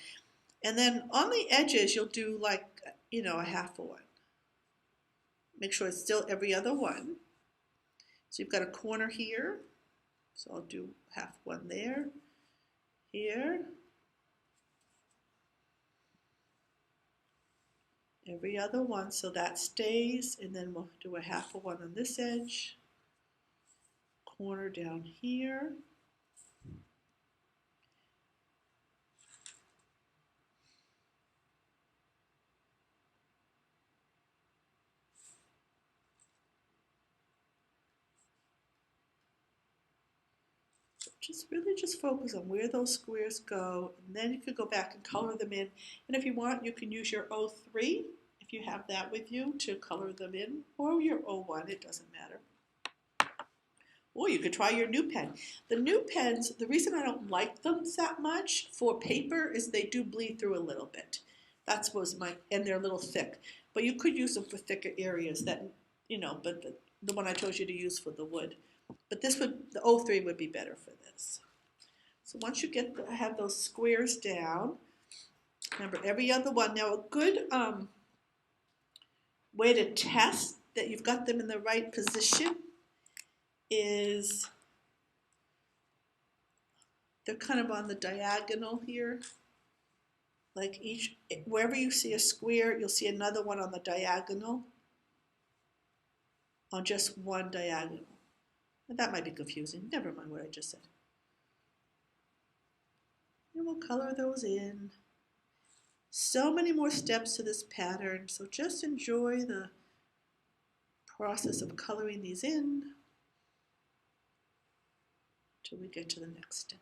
And then on the edges, you'll do like, a half a one. Make sure it's still every other one. So you've got a corner here. So I'll do half one there, here. Every other one, so that stays, and then we'll do a half a one on this edge. Corner down here. Just focus on where those squares go, and then you could go back and color them in. And if you want, you can use your 03, if you have that with you, to color them in, or your 01, it doesn't matter. Or you could try your new pen. The new pens, the reason I don't like them that much for paper is they do bleed through a little bit. That's was and they're a little thick. But you could use them for thicker areas that, but the one I told you to use for the wood. But the 03 would be better for this. So once you have those squares down, remember every other one. Now a good way to test that you've got them in the right position is they're kind of on the diagonal here. Like wherever you see a square, you'll see another one on the diagonal, on just one diagonal. And that might be confusing. Never mind what I just said. And we'll color those in. So many more steps to this pattern, so just enjoy the process of coloring these in till we get to the next step.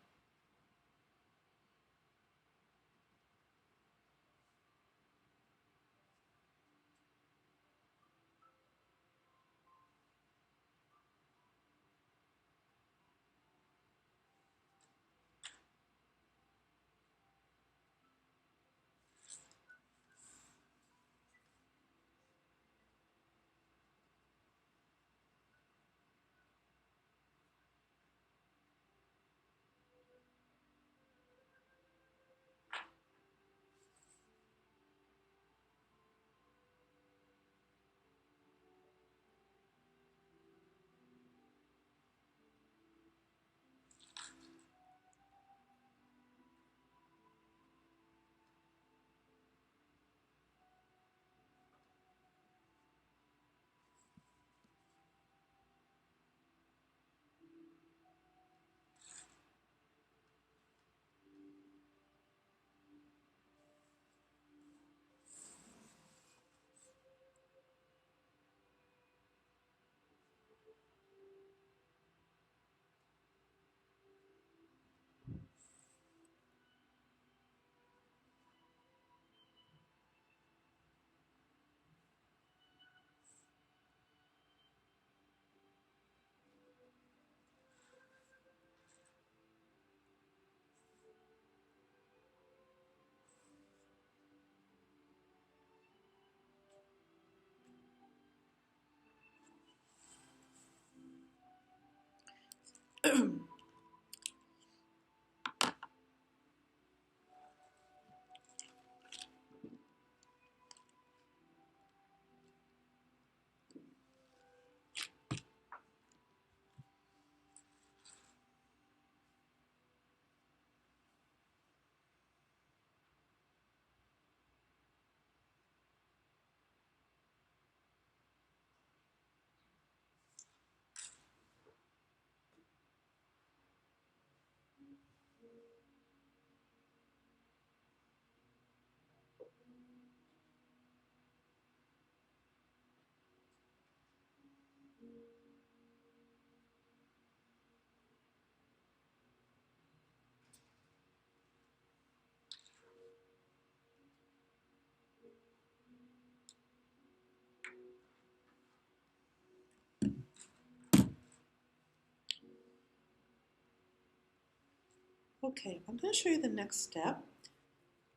Okay, I'm going to show you the next step.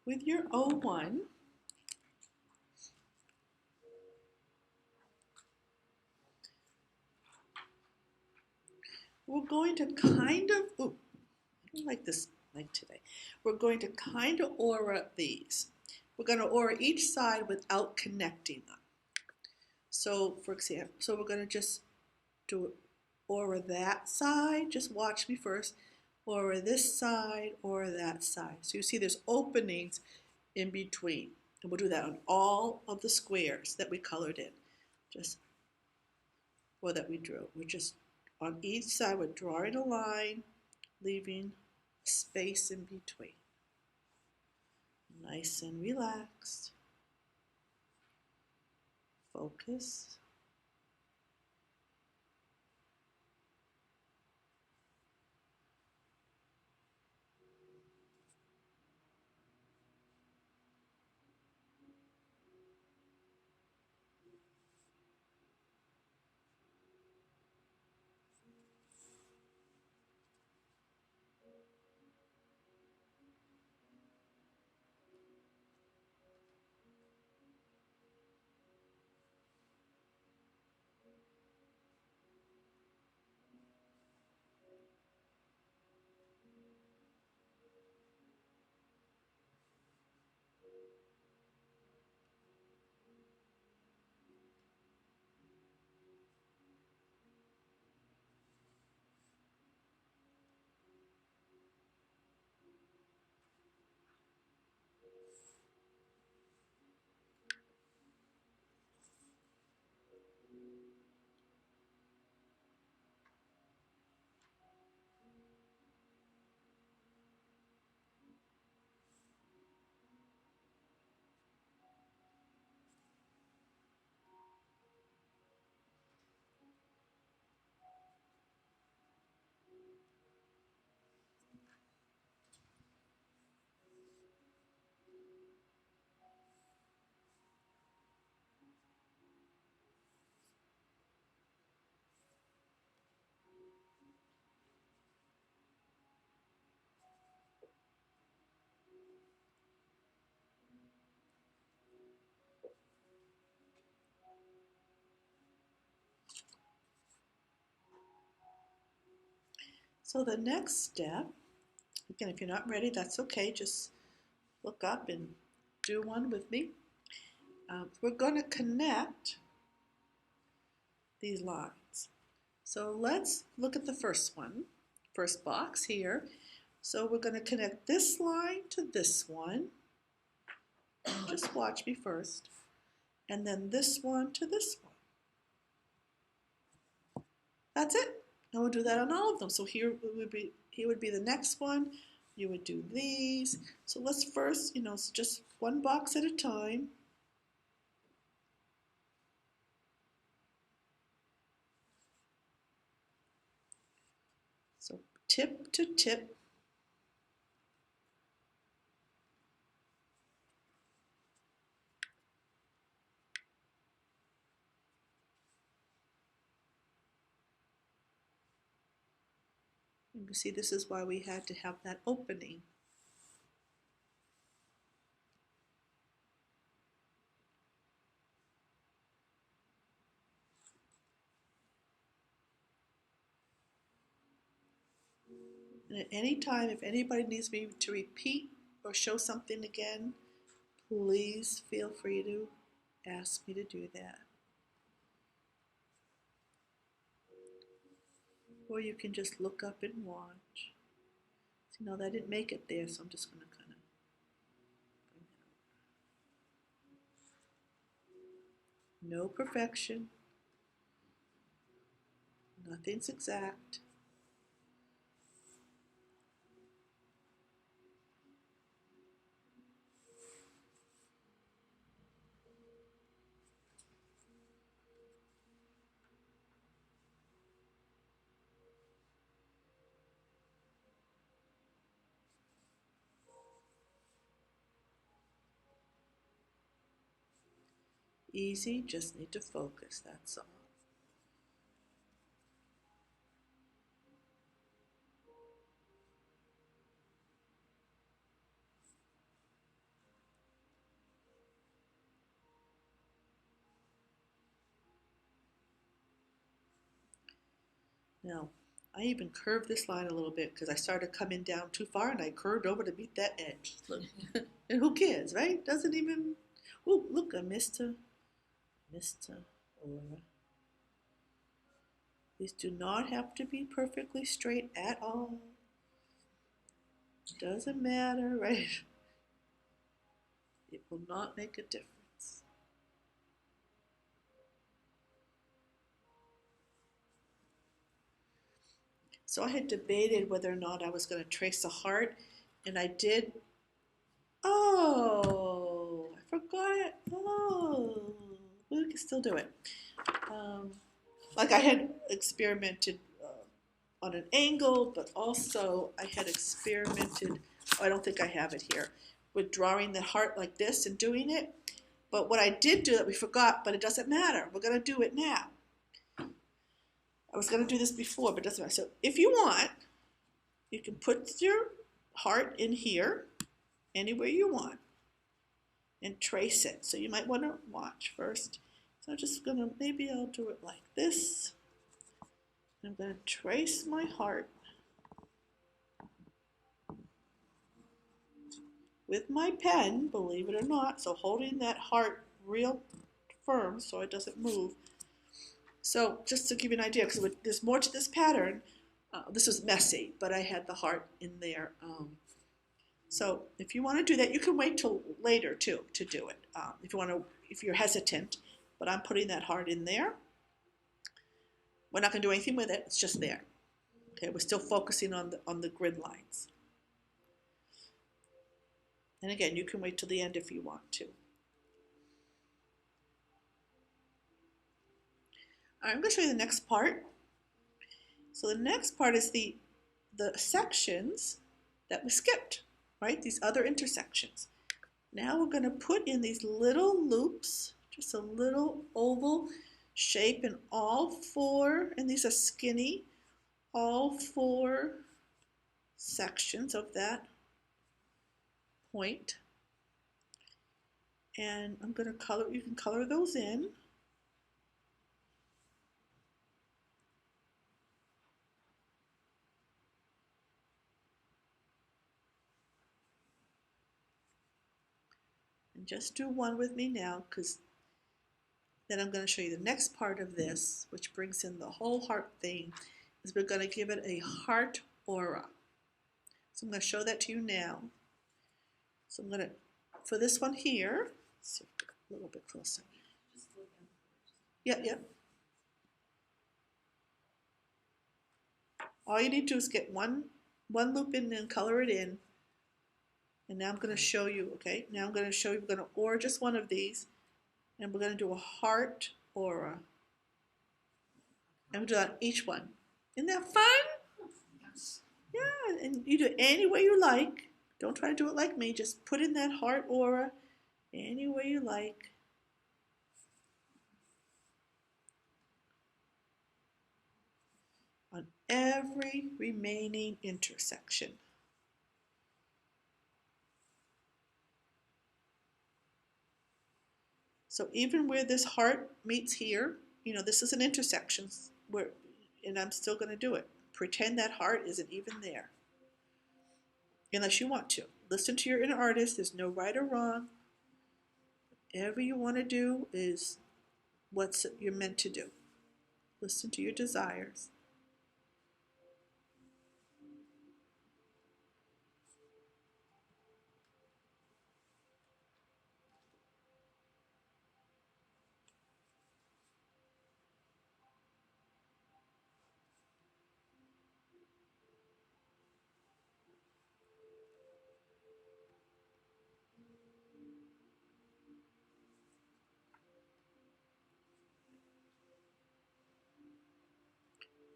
With your O1, we're going to kind of, ooh, I don't like this like today. We're going to kind of aura these. We're going to aura each side without connecting them. So for example, so we're going to just do aura that side. Just watch me first. Aura this side, aura that side. So you see there's openings in between. And we'll do that on all of the squares that we colored in. Just, or that we drew. We're just, on each side, we're drawing a line, leaving space in between. Nice and relaxed. Focus. So the next step, again, if you're not ready, that's okay. Just look up and do one with me. We're going to connect these lines. So let's look at the first one, first box here. So we're going to connect this line to this one. Just watch me first. And then this one to this one. That's it. And we'll do that on all of them. So here would be the next one. You would do these. So let's first, just one box at a time. So tip to tip. And you see, this is why we had to have that opening. And at any time, if anybody needs me to repeat or show something again, please feel free to ask me to do that. Or you can just look up and watch. See, no, that didn't make it there, so I'm just going to kind of bring it over. No perfection. Nothing's exact. Easy, just need to focus, that's all. Now, I even curved this line a little bit because I started coming down too far and I curved over to meet that edge. Look, and who cares, right? Doesn't even, oh, look, I missed a aura. These do not have to be perfectly straight at all. Doesn't matter, right? It will not make a difference. So I had debated whether or not I was going to trace a heart, and I did. Oh, I forgot it. Oh, we can still do it. Like I had experimented on an angle, but also I had experimented, oh, I don't think I have it here, with drawing the heart like this and doing it. But what I did do that we forgot, but it doesn't matter. We're going to do it now. I was going to do this before, but it doesn't matter. So if you want, you can put your heart in here, anywhere you want, and trace it. So you might want to watch first. So I'm just going to, maybe I'll do it like this. I'm going to trace my heart with my pen, believe it or not, so holding that heart real firm so it doesn't move. So just to give you an idea, because there's more to this pattern, this was messy, but I had the heart in there. So if you want to do that, you can wait till later too to do it. If you're hesitant, but I'm putting that heart in there. We're not going to do anything with it, it's just there. Okay, we're still focusing on the grid lines. And again, you can wait till the end if you want to. All right, I'm going to show you the next part. So the next part is the sections that we skipped, right? These other intersections. Now we're going to put in these little loops, just a little oval shape in all four, and these are skinny, all four sections of that point. And I'm going to color, you can color those in. And just do one with me now, because then I'm going to show you the next part of this, which brings in the whole heart thing, is we're going to give it a heart aura. So I'm going to show that to you now. So I'm going to, for this one here, let's see, a little bit closer. Yep. All you need to do is get one loop in and color it in. And now I'm going to show you, okay? Now I'm going to show you, we're going to aura just one of these, and we're going to do a heart aura. And we'll do that on each one. Isn't that fun? Yeah, and you do it any way you like. Don't try to do it like me. Just put in that heart aura any way you like. On every remaining intersection. So even where this heart meets here, you know, this is an intersection, and I'm still going to do it. Pretend that heart isn't even there. Unless you want to. Listen to your inner artist. There's no right or wrong. Whatever you want to do is what you're meant to do. Listen to your desires.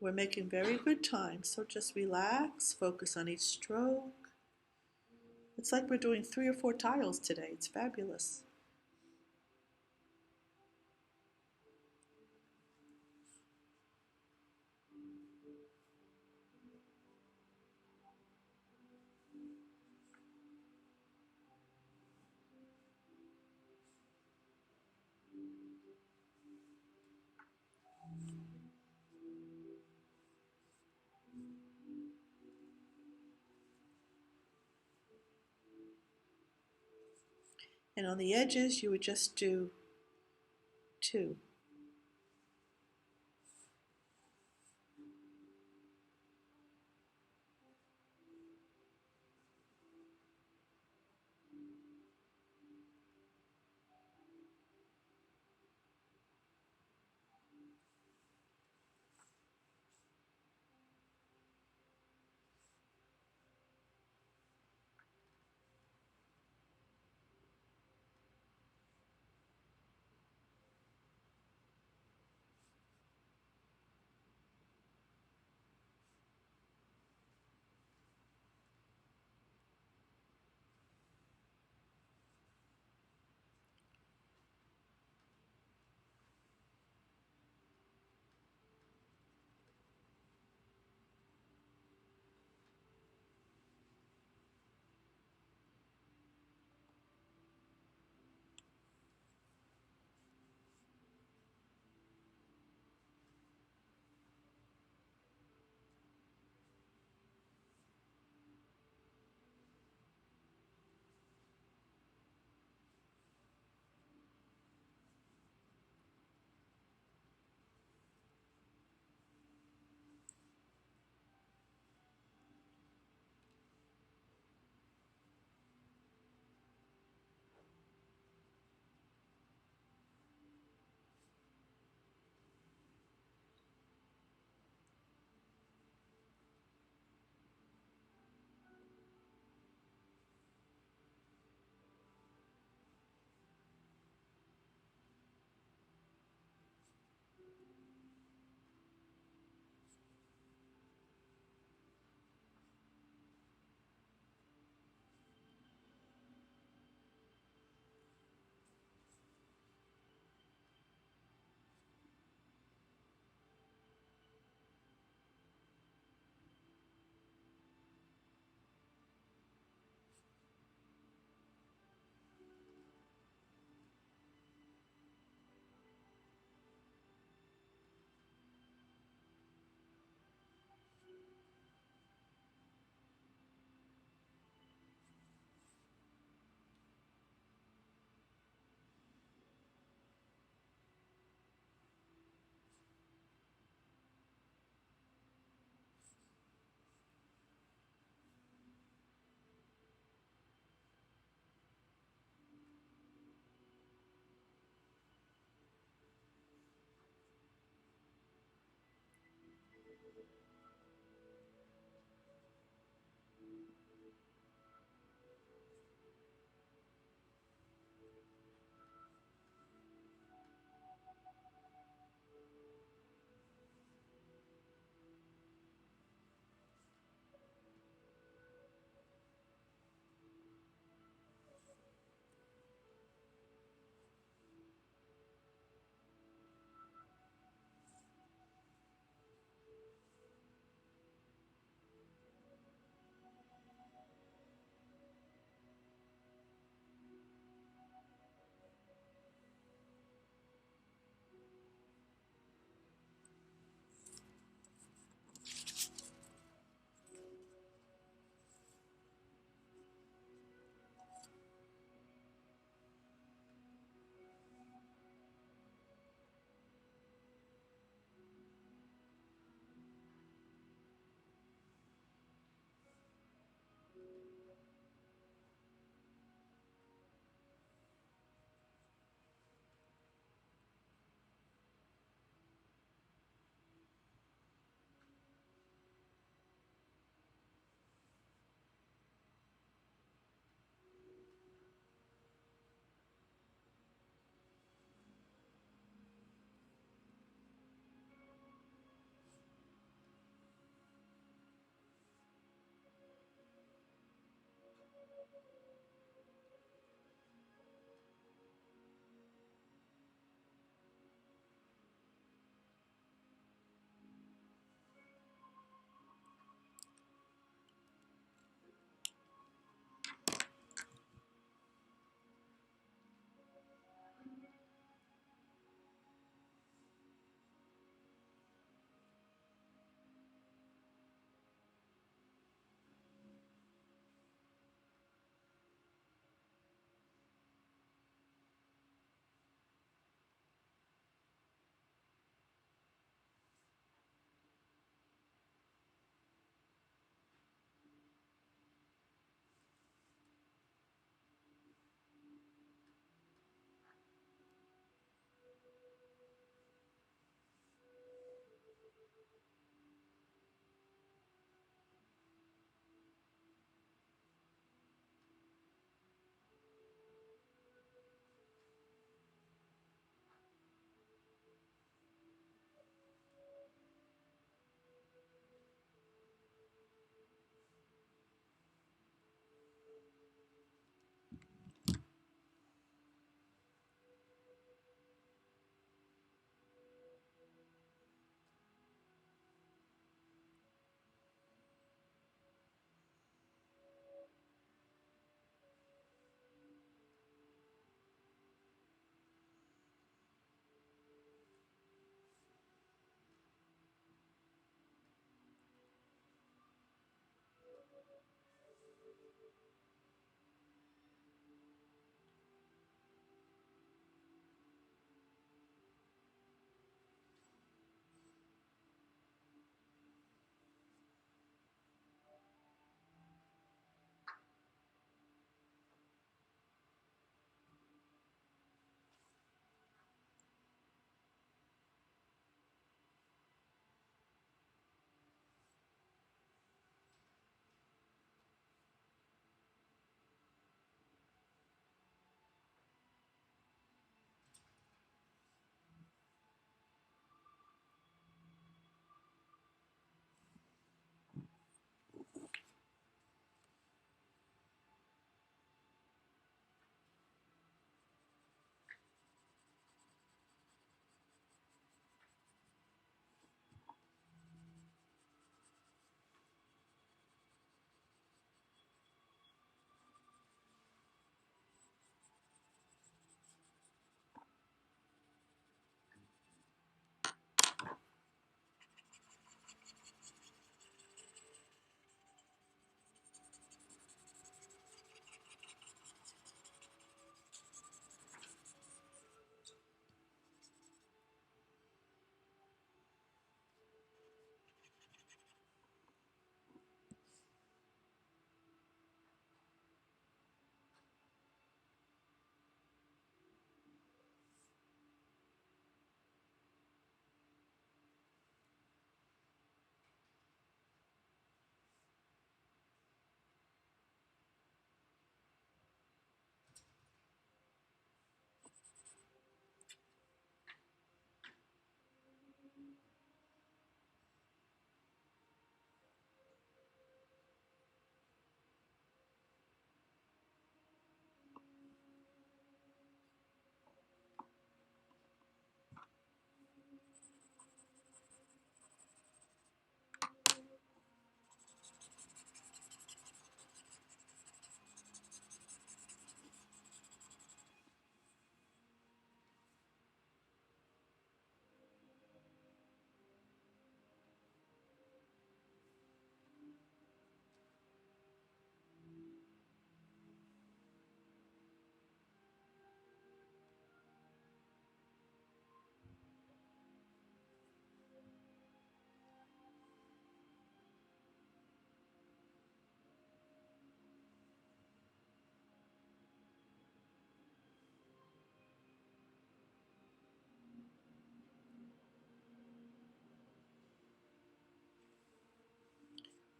We're making very good time, so just relax, focus on each stroke. It's like we're doing 3 or 4 tiles today. It's fabulous. And on the edges, you would just do 2.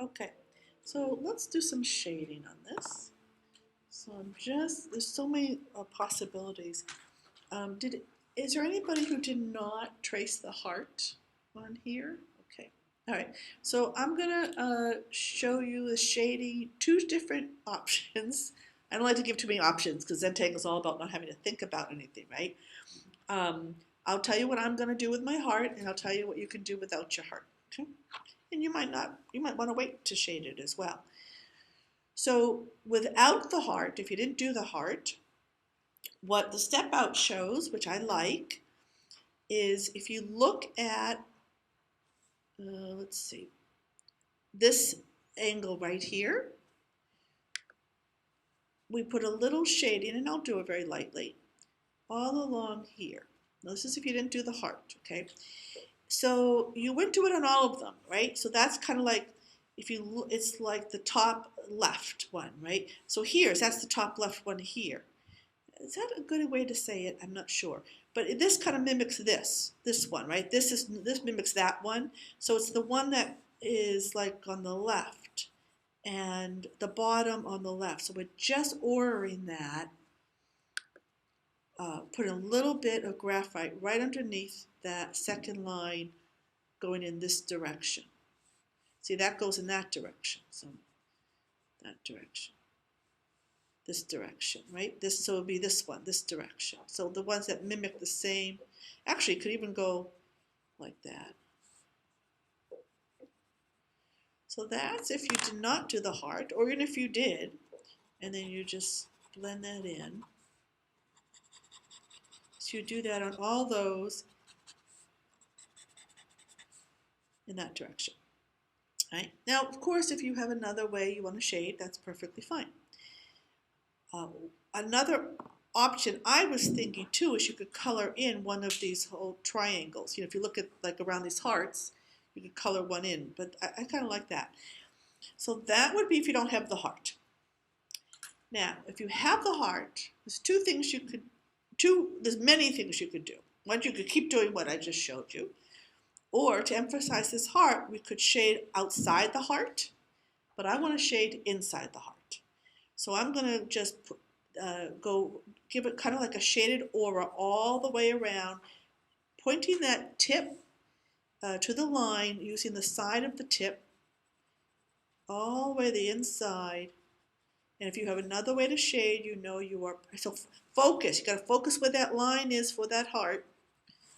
Okay, so let's do some shading on this. So I'm just, there's so many possibilities. Is there anybody who did not trace the heart on here? Okay, all right. So I'm gonna show you the shading, two different options. I don't like to give too many options because then Tangle's all about not having to think about anything, right? I'll tell you what I'm gonna do with my heart, and I'll tell you what you can do without your heart. Okay? And you might want to wait to shade it as well. So without the heart, if you didn't do the heart, what the step out shows, which I like, is if you look at, let's see, this angle right here, we put a little shading, and I'll do it very lightly, all along here. Now this is if you didn't do the heart, okay? So you went to it on all of them, right? So that's kind of like, if you, it's like the top left one, right? So that's the top left one here. Is that a good way to say it? I'm not sure. But this kind of mimics this one, right? This mimics that one. So it's the one that is like on the left and the bottom on the left. So we're just ordering that. Put a little bit of graphite right underneath that second line going in this direction. See, that goes in that direction. So that direction. This direction, right? So it would be this one, this direction. So the ones that mimic the same, actually could even go like that. So that's if you did not do the heart, or even if you did, and then you just blend that in. So you do that on all those in that direction. Right? Now, of course, if you have another way you want to shade, that's perfectly fine. Another option I was thinking too is you could color in one of these whole triangles. You know, if you look at like around these hearts, you could color one in, but I kind of like that. So that would be if you don't have the heart. Now, if you have the heart, there's there's many things you could do. One, you could keep doing what I just showed you, or to emphasize this heart, we could shade outside the heart, but I want to shade inside the heart. So I'm going to just give it kind of like a shaded aura all the way around, pointing that tip to the line, using the side of the tip all the way to the inside. And if you have another way to shade, you know you are, so focus. You got to focus where that line is for that heart,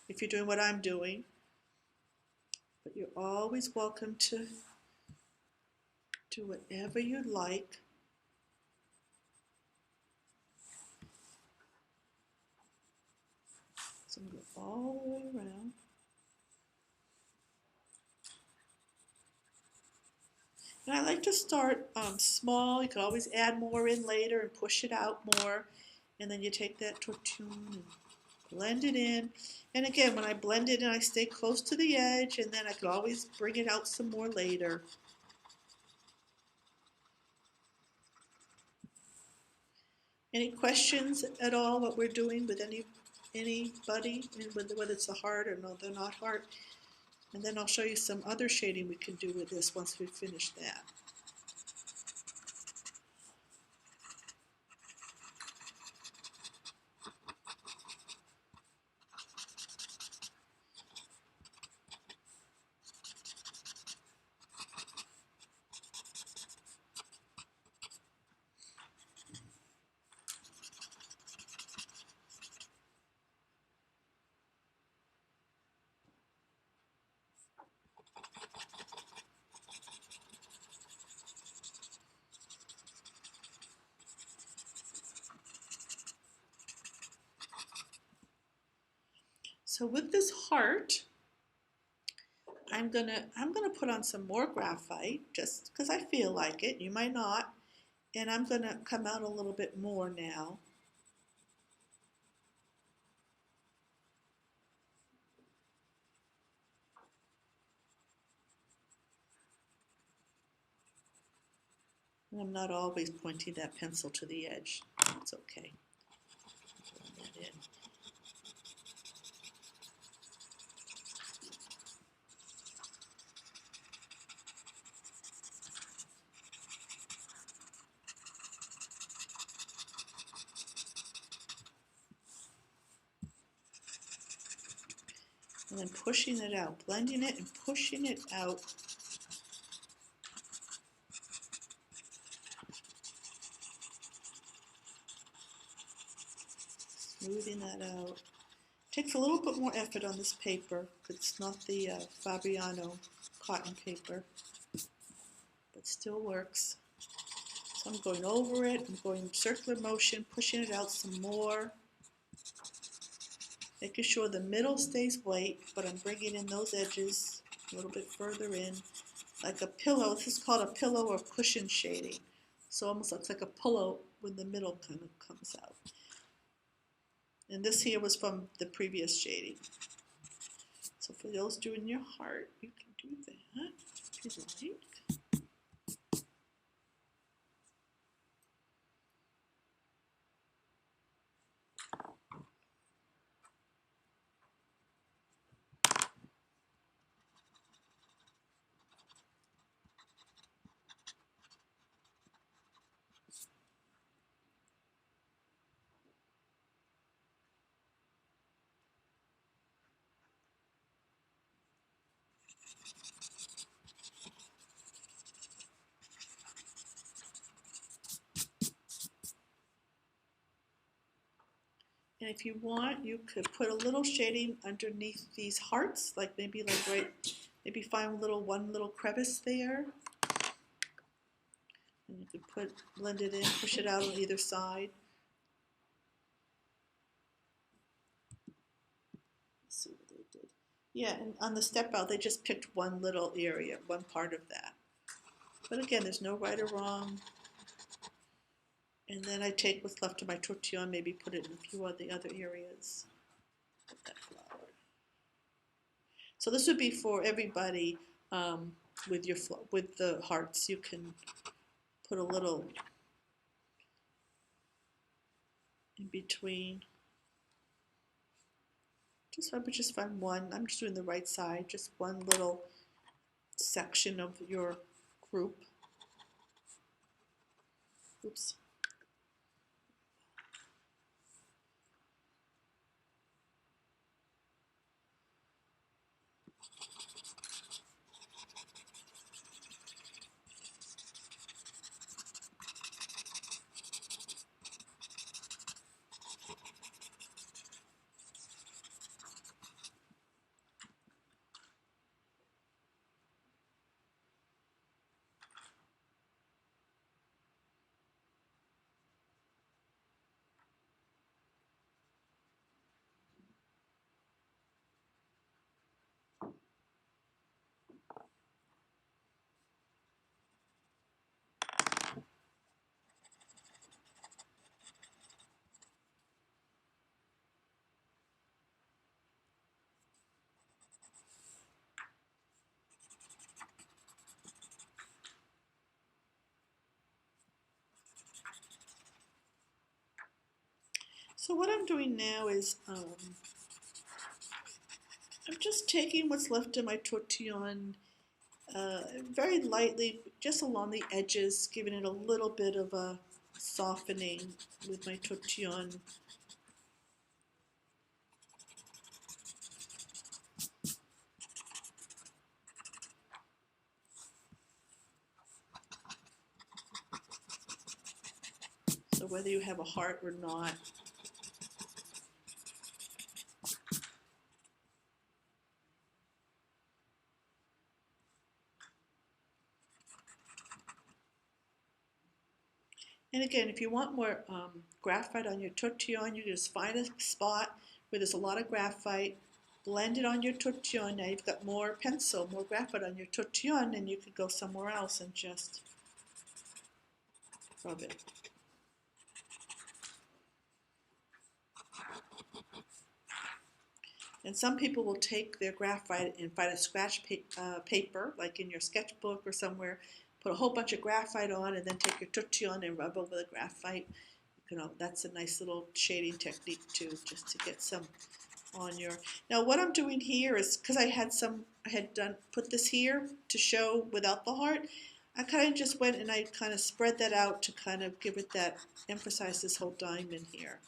if you're doing what I'm doing. But you're always welcome to do whatever you'd like. So I'm going to go all the way around. And I like to start small. You could always add more in later and push it out more. And then you take that tortune and blend it in. And again, when I blend it in, I stay close to the edge, and then I could always bring it out some more later. Any questions at all what we're doing with anybody, whether it's the heart or no, they're not heart? And then I'll show you some other shading we can do with this once we finish that. So with this heart, I'm gonna put on some more graphite just because I feel like it. You might not, and I'm gonna come out a little bit more now. And I'm not always pointing that pencil to the edge. It's okay. Blend that in. And then pushing it out, blending it and pushing it out. Smoothing that out. Takes a little bit more effort on this paper because it's not the Fabriano cotton paper, but still works. So I'm going over it, I'm going circular motion, pushing it out some more, making sure the middle stays white, but I'm bringing in those edges a little bit further in, like a pillow. This is called a pillow or cushion shading. So almost looks like a pillow when the middle kind of comes out. And this here was from the previous shading. So for those doing your heart, you can do that if you like. And if you want, you could put a little shading underneath these hearts, like maybe maybe find one little crevice there. And you could blend it in, push it out on either side. Let's see what they did. Yeah, and on the step out, they just picked one little area, one part of that. But again, there's no right or wrong. And then I take what's left of my tortillon, maybe put it in a few of the other areas of that flower. So this would be for everybody with the hearts. You can put a little in between. I would just find one. I'm just doing the right side, just one little section of your group. Oops. So what I'm doing now is I'm just taking what's left of my tortillon very lightly, just along the edges, giving it a little bit of a softening with my tortillon. So whether you have a heart or not. And again, if you want more graphite on your tortillon, you just find a spot where there's a lot of graphite, blend it on your tortillon. Now you've got more pencil, more graphite on your tortillon, and you could go somewhere else and just rub it. And some people will take their graphite and find a scratch paper, like in your sketchbook or somewhere, put a whole bunch of graphite on, and then take your tortillon and rub over the graphite. That's a nice little shading technique too, just to get some on your. Now what I'm doing here is, because I had put this here to show without the heart, I kind of just went and I kind of spread that out to kind of give it that, emphasize this whole diamond here,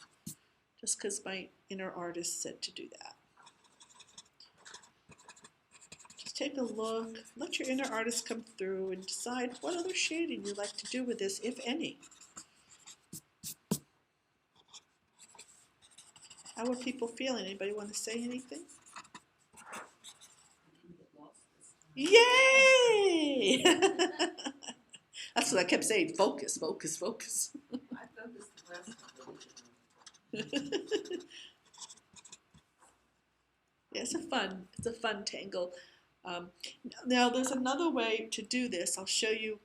just because my inner artist said to do that. take a look, let your inner artist come through and decide what other shading you'd like to do with this, if any. How are people feeling? Anybody want to say anything? Yay! That's what I kept saying, focus, focus, focus. I've done this the last couple of years. Yeah, it's a fun tangle. Now there's another way to do this. I'll show you.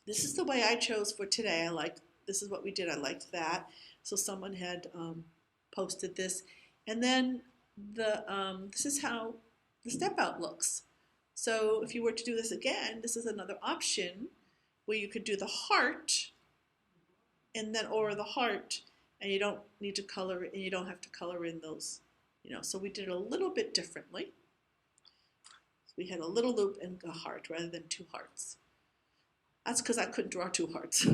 This is the way I chose for today. This is what we did. I liked that. So someone had posted this, and then this is how the step out looks. So if you were to do this again, this is another option where you could do the heart, and then or the heart, and you don't need to color it, and you don't have to color in those. So we did it a little bit differently. We had a little loop and a heart rather than two hearts. That's because I couldn't draw two hearts.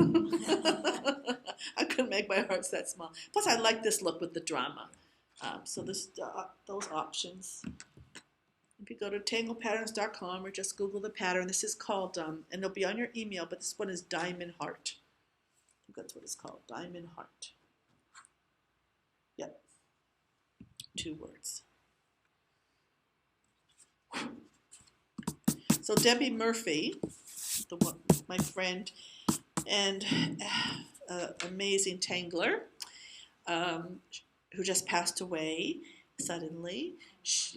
I couldn't make my hearts that small. Plus, I like this look with the drama. So those options. If you go to tanglepatterns.com or just Google the pattern, this is called, and it'll be on your email, but this one is Diamond Heart. I think that's what it's called, Diamond Heart. Yep. 2 words. So Debbie Murphy, my friend and amazing tangler, who just passed away suddenly.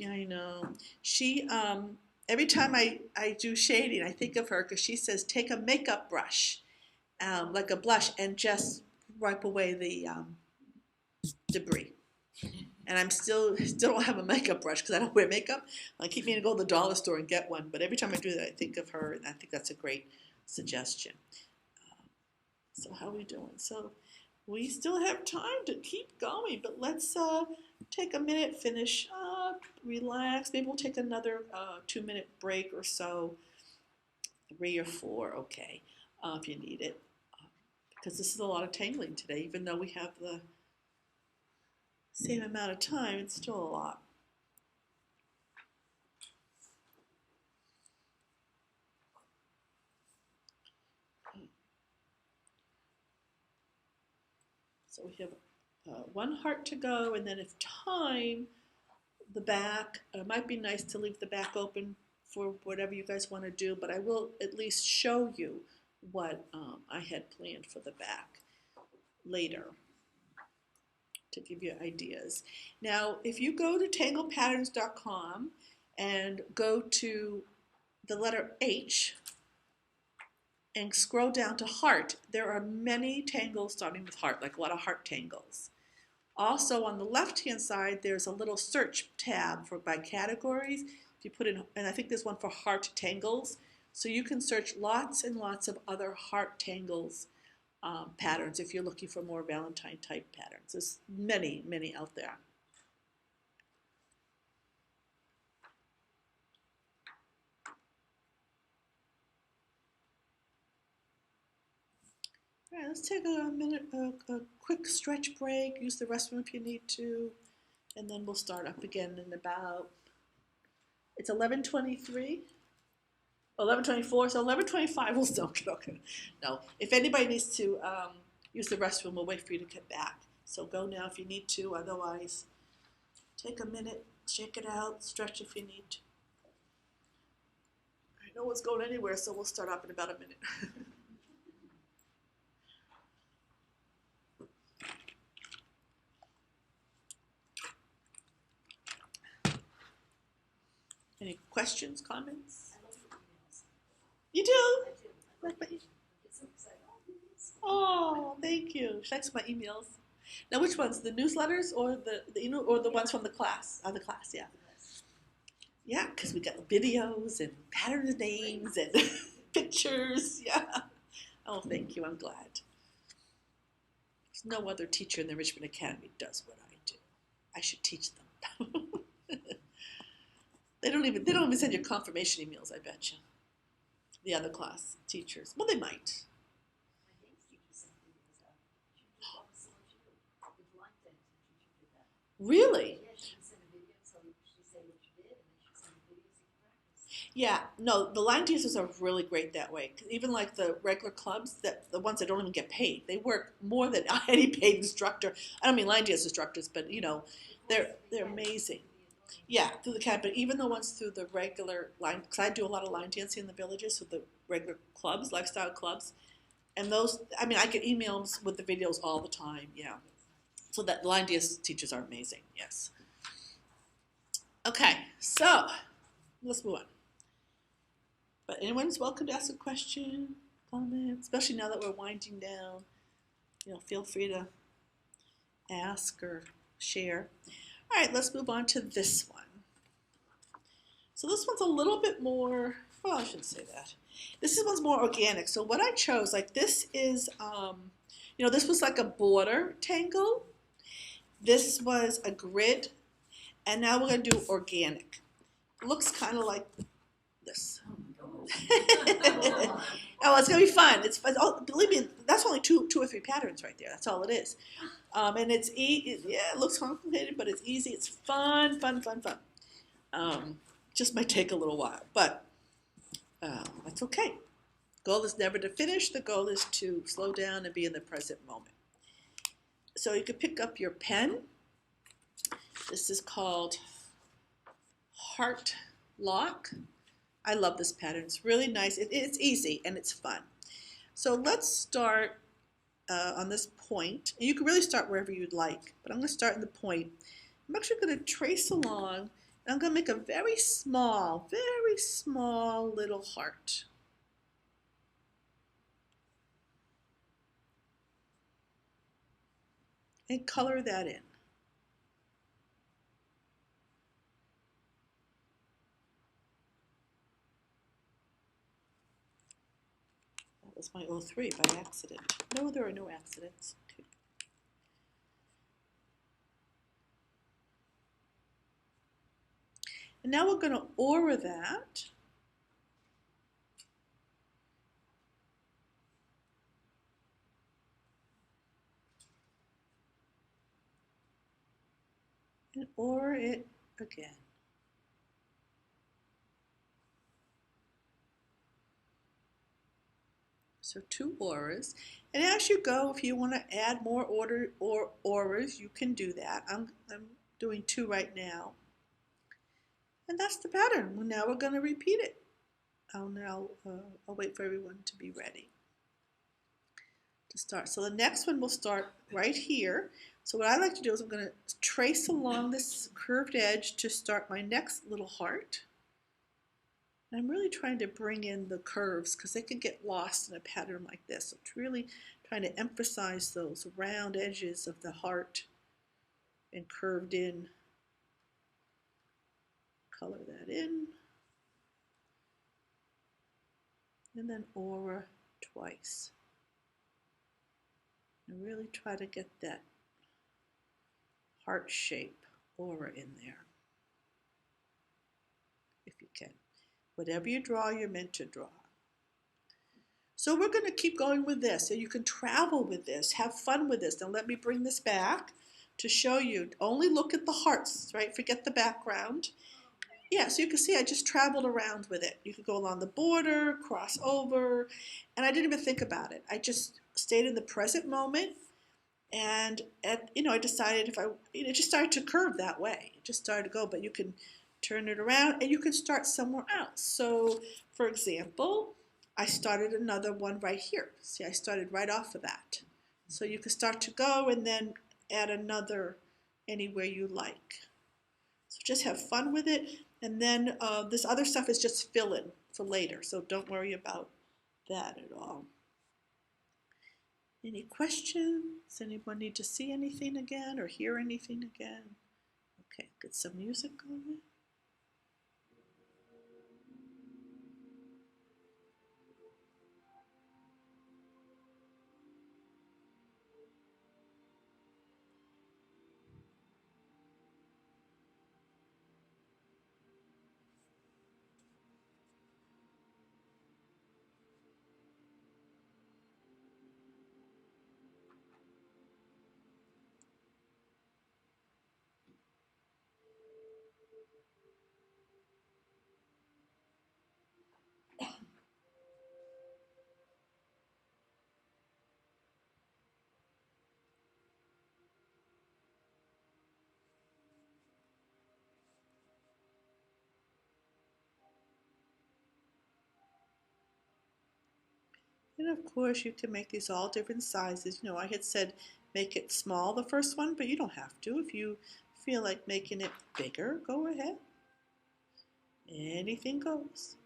I know. She every time I do shading, I think of her because she says, take a makeup brush, like a blush, and just wipe away the debris. And I'm still don't have a makeup brush because I don't wear makeup. I keep meaning to go to the dollar store and get one, but every time I do that, I think of her, and I think that's a great suggestion. So how are we doing? So we still have time to keep going, but let's take a minute, finish up, relax. Maybe we'll take another 2-minute break or so, 3 or 4, okay, if you need it, because this is a lot of tangling today, even though we have the same amount of time, it's still a lot. So we have 1 heart to go, and then if time, the back, it might be nice to leave the back open for whatever you guys want to do, but I will at least show you what I had planned for the back later to give you ideas. Now, if you go to tanglepatterns.com and go to the letter H and scroll down to heart, there are many tangles starting with heart, like a lot of heart tangles. Also on the left-hand side, there's a little search tab by categories. If you put in, and I think there's one for heart tangles, so you can search lots and lots of other heart tangles patterns if you're looking for more Valentine type patterns. There's many, many out there. All right, let's take a minute, a quick stretch break, use the restroom if you need to, and then we'll start up again in about, it's 11:23. 11:24, so 11:25 we'll still get okay. No, if anybody needs to use the restroom, we'll wait for you to get back. So go now if you need to, otherwise take a minute, check it out, stretch if you need to. All right, no one's going anywhere, so we'll start up in about a minute. Any questions, comments? I love your emails. You do? I do. I Like my get so excited. Oh, these. Oh, thank you. Thanks for my emails. Now, which ones? The newsletters or the ones from the class? The class, yeah. Yeah, because we got videos and pattern names and pictures. Yeah. Oh, thank you. I'm glad. There's no other teacher in the Richmond Academy does what I do. I should teach them. They don't even send you confirmation emails, I bet you. The other class teachers. Well, they might. My dance teacher sent videos out. She did all the same too. The blind dance teacher did that. Really? Yeah, she would send a video, so she'd say what you did, and then she'd send the videos you could practice. Yeah, no, the line dancers are really great that way. 'Cause even like the regular clubs, that the ones that don't even get paid, they work more than any paid instructor. I don't mean line dance instructors, but they're amazing. Yeah, through the camp, but even the ones through the regular line, because I do a lot of line dancing in the villages with the regular clubs, lifestyle clubs, and those, I mean, I get emails with the videos all the time. Yeah, so that line dance teachers are amazing. Yes. Okay, so let's move on. But anyone's welcome to ask a question, comment, especially now that we're winding down. Feel free to ask or share. All right, let's move on to this one. So this one's a little bit more, well, I shouldn't say that. This one's more organic. So what I chose, like this is, this was like a border tangle. This was a grid. And now we're going to do organic. It looks kind of like this. Oh, it's gonna be fun. It's fun. Oh, believe me, that's only two or three patterns right there. That's all it is. And it looks complicated, but it's easy. It's fun. Just might take a little while, but that's okay. Goal is never to finish. The goal is to slow down and be in the present moment. So you could pick up your pen. This is called Heartlock. I love this pattern. It's really nice. It's easy and it's fun. So let's start on this point. And you can really start wherever you'd like, but I'm going to start in the point. I'm actually going to trace along, and I'm going to make a very small little heart. And color that in. That was my 03 by accident. No, there are no accidents. Okay. And now we're going to aura that. And aura it again. So 2 auras. And as you go, if you want to add more auras, you can do that. I'm doing 2 right now. And that's the pattern. Well, now we're going to repeat it. I'll wait for everyone to be ready to start. So the next one will start right here. So what I like to do is I'm going to trace along this curved edge to start my next little heart. And I'm really trying to bring in the curves because they can get lost in a pattern like this. So it's really trying to emphasize those round edges of the heart and curved in. Color that in. And then aura twice. And really try to get that heart shape aura in there, if you can. Whatever you draw, you're meant to draw. So we're going to keep going with this. So you can travel with this, have fun with this. Now let me bring this back to show you. Only look at the hearts, right? Forget the background. Yeah, so you can see I just traveled around with it. You could go along the border, cross over, and I didn't even think about it. I just stayed in the present moment, and I decided it just started to curve that way. It just started to go, but you can turn it around and you can start somewhere else. So, for example, I started another one right here. See, I started right off of that. So you can start to go and then add another anywhere you like. So just have fun with it. And then this other stuff is just fill-in for later. So don't worry about that at all. Any questions? Anyone need to see anything again or hear anything again? Okay, get some music going. And of course you can make these all different sizes. You know, I had said make it small the first one, but you don't have to. If you feel like making it bigger, go ahead. Anything goes.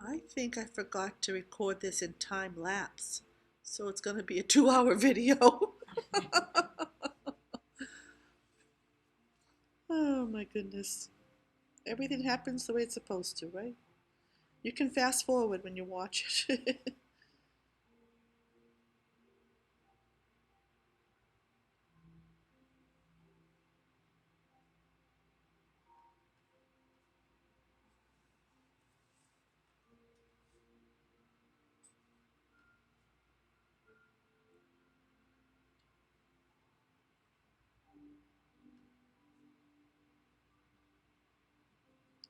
I think I forgot to record this in time lapse, so it's going to be a 2-hour video. Oh my my goodness. Everything happens the way it's supposed to, right? You can fast forward when you watch it.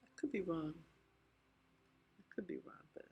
I could be wrong. I could be wrong, but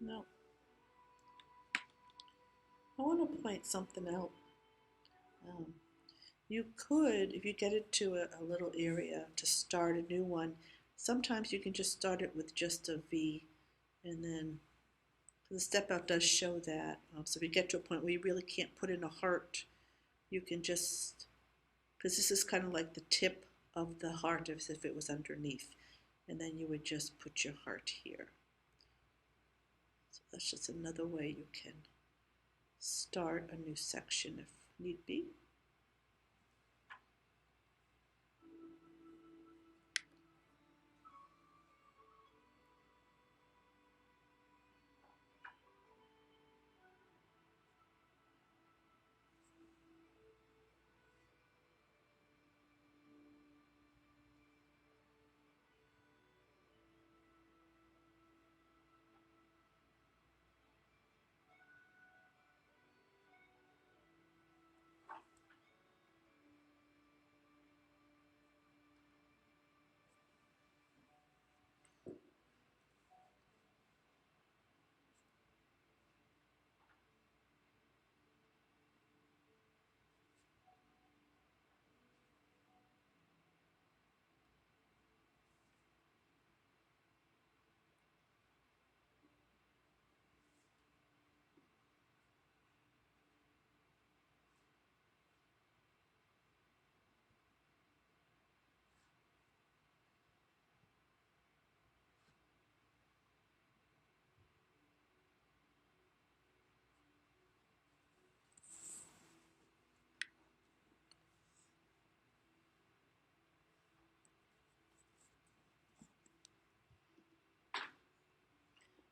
No. I want to point something out. Um, you could, if you get into a little area to start a new one, sometimes you can just start it with just a V, and then the step out does show that. So if you get to a point where you really can't put in a heart, you can just, because this is kind of like the tip of the heart as if it was underneath, and then you would just put your heart here. So that's just another way you can start a new section if need be.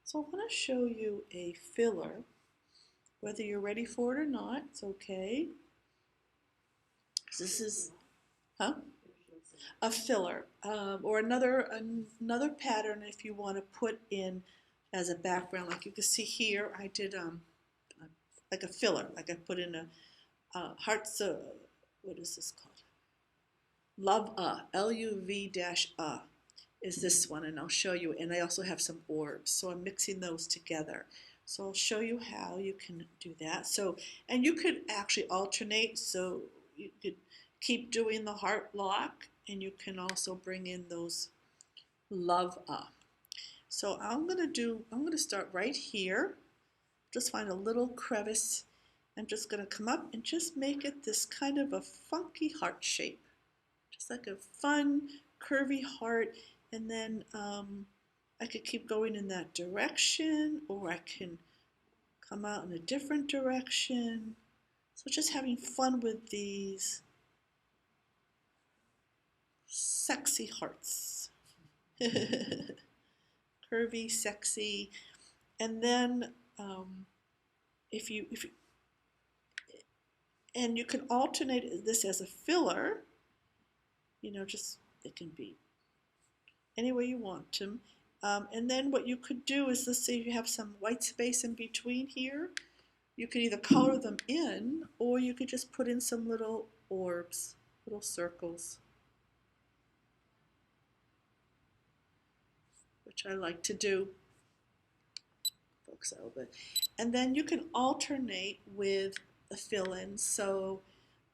So I want to show you a filler, whether you're ready for it or not, it's okay. This is, huh? A filler, or another pattern if you want to put in as a background. Like you can see here, I did like a filler, like I put in a hearts, what is this called? Luv-a, Luv-a is this one, and I'll show you. And I also have some orbs, so I'm mixing those together. So I'll show you how you can do that. So, and you could actually alternate, so you could keep doing the Heartlock, and you can also bring in those Luv-a. So I'm gonna start right here. Just find a little crevice. I'm just gonna come up and just make it this kind of a funky heart shape. Just like a fun, curvy heart. And then I could keep going in that direction, or I can come out in a different direction. So just having fun with these sexy hearts. Curvy, sexy. And then if you and you can alternate this as a filler, just it can be any way you want to. And then what you could do is, let's say you have some white space in between here, you could either color them in, or you could just put in some little orbs, little circles, which I like to do. Focus out a little bit. And then you can alternate with the fill-in. So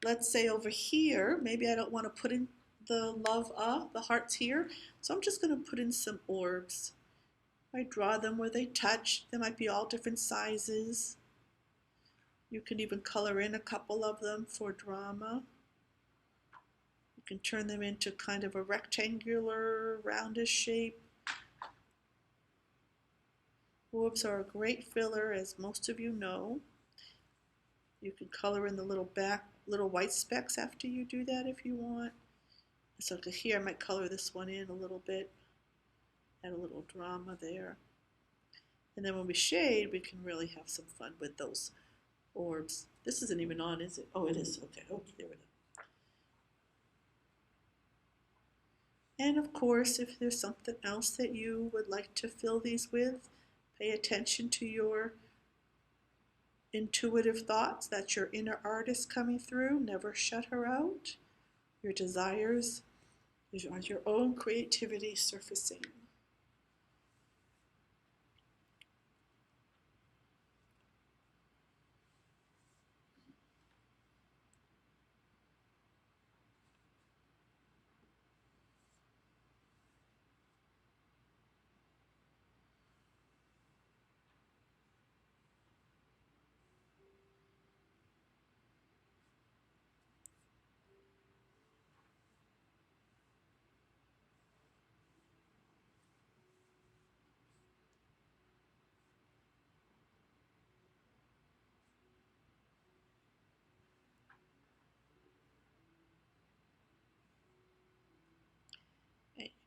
let's say over here, maybe I don't want to put in the Luv-a, the hearts here, so I'm just going to put in some orbs. I draw them where they touch. They might be all different sizes. You can even color in a couple of them for drama. You can turn them into kind of a rectangular, roundish shape. Orbs are a great filler, as most of you know. You can color in the little white specks after you do that if you want. So here I might color this one in a little bit, add a little drama there. And then when we shade, we can really have some fun with those orbs. This isn't even on, is it? Oh, it is. Okay. Oh, there we go. And of course, if there's something else that you would like to fill these with, pay attention to your intuitive thoughts. That's your inner artist coming through. Never shut her out. Your desires are your own creativity surfacing.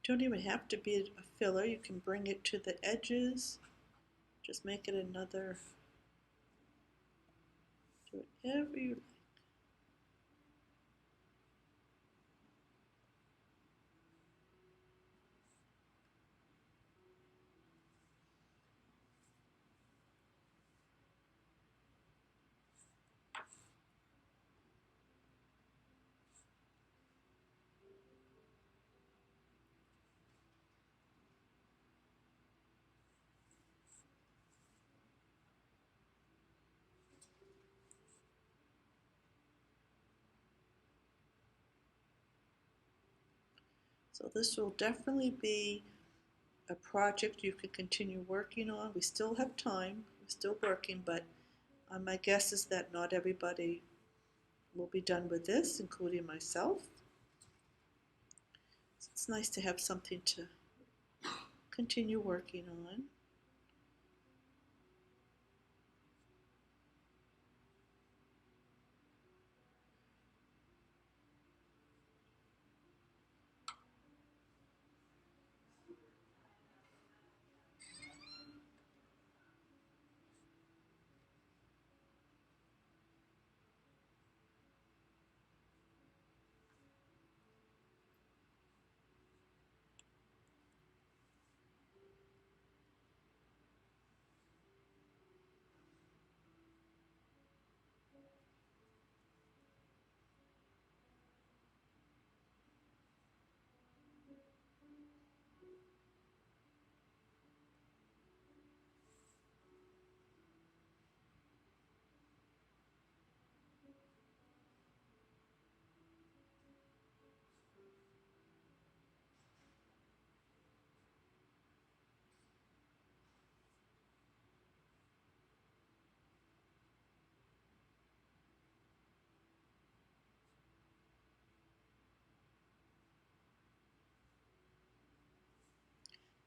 don't even have to be a filler. You can bring it to the edges. Just make it another, do whatever you like. So this will definitely be a project you could continue working on. We still have time, we're still working, but my guess is that not everybody will be done with this, including myself. So it's nice to have something to continue working on.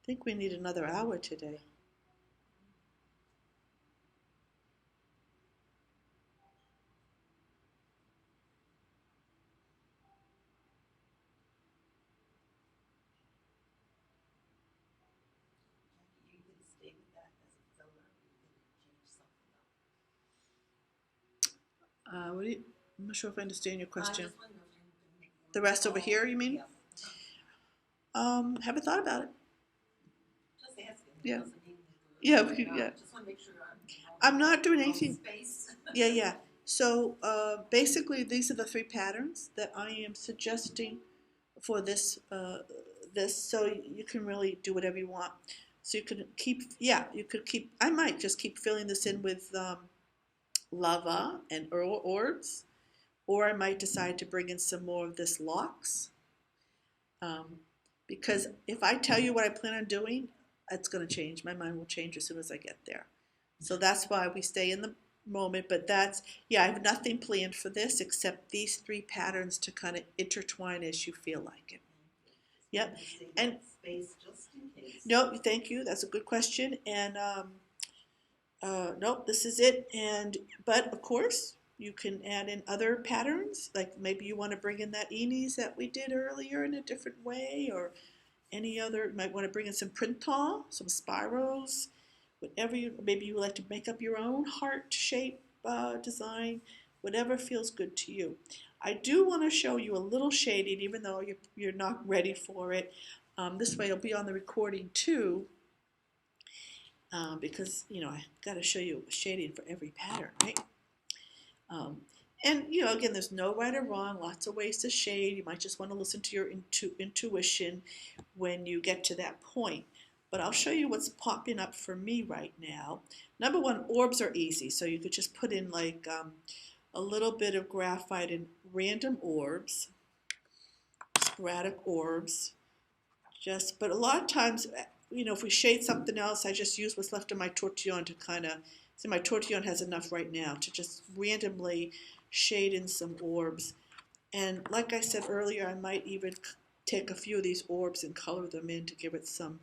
I think we need another hour today. You could stay with that as a filler, you could change something up. I'm not sure if I understand your question. I just wanna know if you can make more The rest over involved. here, you mean? Yeah. Haven't thought about it. Just asking. Yeah. It doesn't mean to do it. Yeah, Yeah. yeah. Just wanna make sure I'm not doing all anything. space. Yeah. So basically, these are the three patterns that I am suggesting for this. So you can really do whatever you want. So you could keep. You could keep. I might just keep filling this in with Luv-a and orbs, or I might decide to bring in some more of this locks. Because if I tell you what I plan on doing, it's going to change. My mind will change as soon as I get there. So that's why we stay in the moment. But I have nothing planned for this except these three patterns to kind of intertwine as you feel like it. Yep. And space just in case. No, thank you. That's a good question. And nope, this is it. But of course, you can add in other patterns. Like maybe you want to bring in that Eenies that we did earlier in a different way, or any other. You might want to bring in some printemps, some spirals, whatever maybe you would like to make up your own heart shape design, whatever feels good to you. I do want to show you a little shading, even though you're not ready for it. This way it'll be on the recording too, because I got to show you shading for every pattern, right? And again, there's no right or wrong. Lots of ways to shade. You might just want to listen to your intuition when you get to that point. But I'll show you what's popping up for me right now. Number one, orbs are easy, so you could just put in like a little bit of graphite and random orbs, sporadic orbs. But a lot of times, if we shade something else, I just use what's left of my tortillon to kind of, see, my tortillon has enough right now to just randomly shade in some orbs. And like I said earlier, I might even take a few of these orbs and color them in to give it some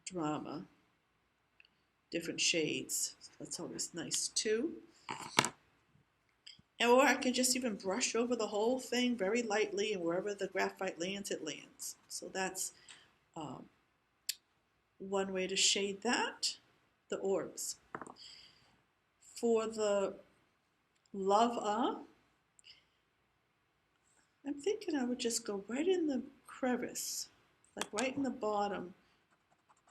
drama, different shades. That's always nice too. Or I can just even brush over the whole thing very lightly, and wherever the graphite lands, it lands. So that's um, one way to shade that, the orbs. For the Luv-a, I'm thinking I would just go right in the crevice, like right in the bottom,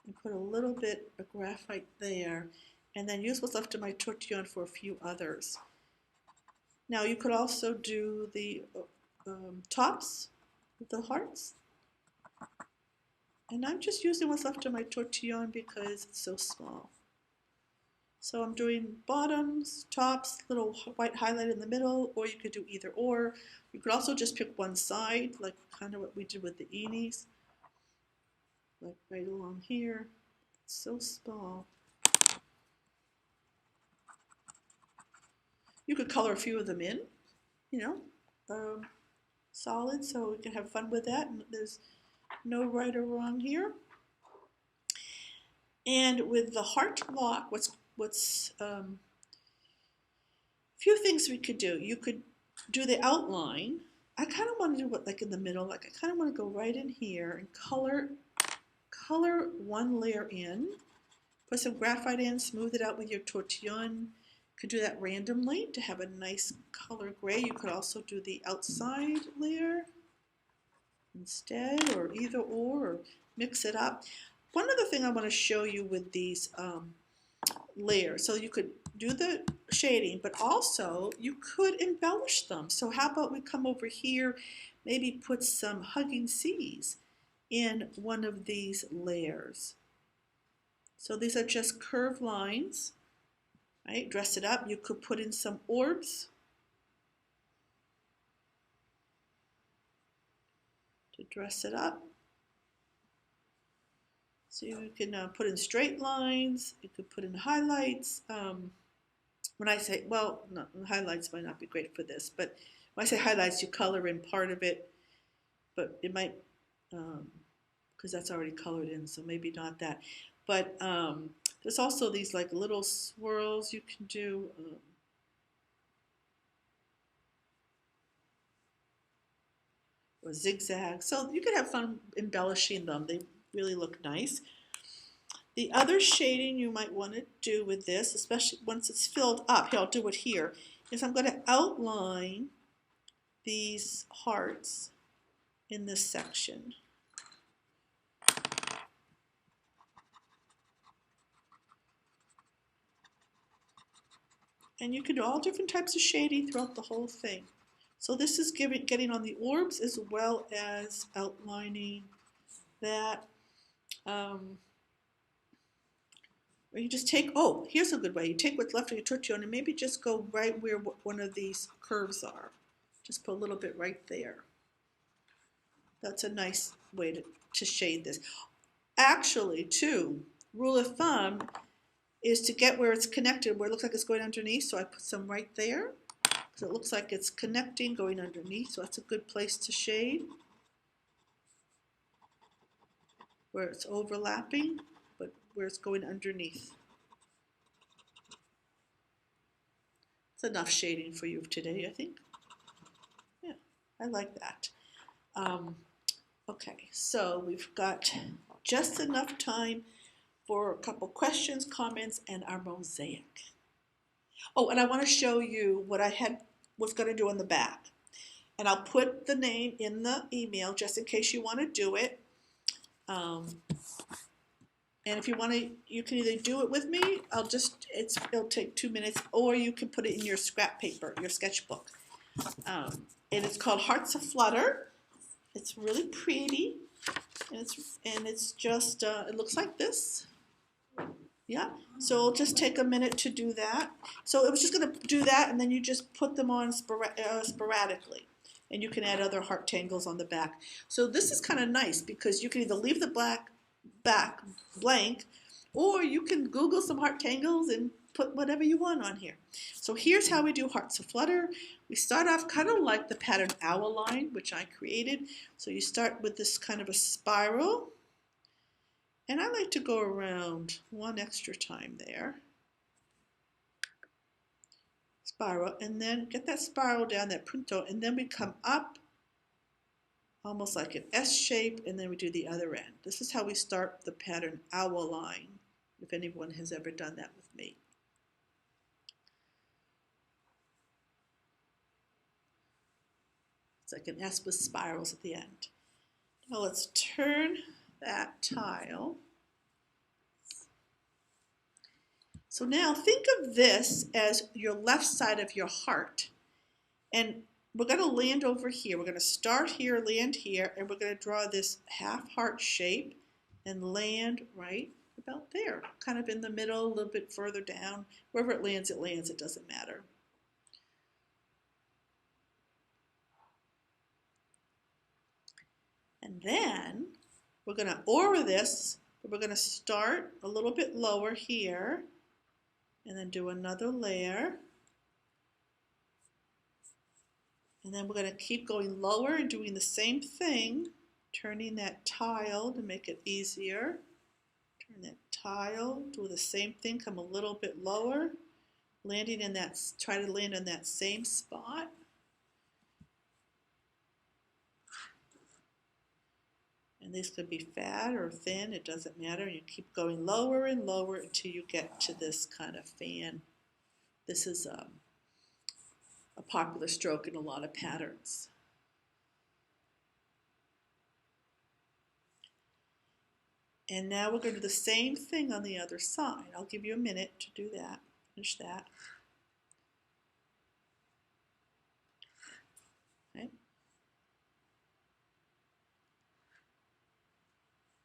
and put a little bit of graphite there, and then use what's left of my tortillon for a few others. Now you could also do the tops of the hearts, and I'm just using what's left of my tortillon because it's so small. So I'm doing bottoms, tops, little white highlight in the middle, or you could do either or. You could also just pick one side, like kind of what we did with the eenies, like right along here. It's so small. You could color a few of them in, you know, solid, so we can have fun with that, and there's no right or wrong here. And with the Heartlock, what's few things we could do. You could do the outline. I kind of want to do what, like in the middle, like I kind of want to go right in here and color one layer in, put some graphite in, smooth it out with your tortillon. You could do that randomly to have a nice color gray. You could also do the outside layer instead, or either or mix it up. One other thing I want to show you with these layers, so you could do the shading, but also you could embellish them. So how about we come over here, maybe put some hugging seas in one of these layers. So these are just curved lines, right? Dress it up. You could put in some orbs to dress it up. So you can put in straight lines, you could put in highlights. When I say, well, no, highlights might not be great for this, but when I say highlights, you color in part of it, but it might, because that's already colored in, so maybe not that. But there's also these like little swirls you can do. Or zigzags, so you could have fun embellishing them. They really look nice. The other shading you might want to do with this, especially once it's filled up, here I'll do it here, is I'm going to outline these hearts in this section. And you can do all different types of shading throughout the whole thing. So this is getting on the orbs as well as outlining that. Or you just take, oh, here's a good way. You take what's left of your tortillon and maybe just go right where one of these curves are. Just put a little bit right there. That's a nice way to shade this. Actually, too, rule of thumb is to get where it's connected, where it looks like it's going underneath. So I put some right there. So it looks like it's connecting, going underneath. So that's a good place to shade. Where it's overlapping, but where it's going underneath. It's enough shading for you today, I think. Yeah, I like that. Okay, so we've got just enough time for a couple questions, comments, and our mosaic. Oh, and I want to show you what I was going to do on the back. And I'll put the name in the email just in case you want to do it. And if you want to, you can either do it with me. It'll take 2 minutes, or you can put it in your scrap paper, your sketchbook. And it's called Hearts of Flutter. It's really pretty, and it's just it looks like this. Yeah. So it'll just take a minute to do that. So it was just going to do that, and then you just put them on sporadically. And you can add other heart tangles on the back. So this is kind of nice because you can either leave the back blank, or you can Google some heart tangles and put whatever you want on here. So here's how we do Hearts of Flutter. We start off kind of like the pattern owl line, which I created. So you start with this kind of a spiral. And I like to go around one extra time there. It's spiral, and then get that spiral down, that punto, and then we come up almost like an S shape, and then we do the other end. This is how we start the pattern owl line, if anyone has ever done that with me. It's like an S with spirals at the end. Now let's turn that tile. So now think of this as your left side of your heart. And we're going to land over here. We're going to start here, land here, and we're going to draw this half heart shape and land right about there, kind of in the middle, a little bit further down. Wherever it lands, it doesn't matter. And then we're going to aura this, but we're going to start a little bit lower here and then do another layer. And then we're going to keep going lower and doing the same thing, turning that tile to make it easier. Turn that tile, do the same thing, come a little bit lower, landing in that, try to land in that same spot. And these could be fat or thin, it doesn't matter. And you keep going lower and lower until you get to this kind of fan. This is a popular stroke in a lot of patterns. And now we're going to do the same thing on the other side. I'll give you a minute to do that, finish that. Okay.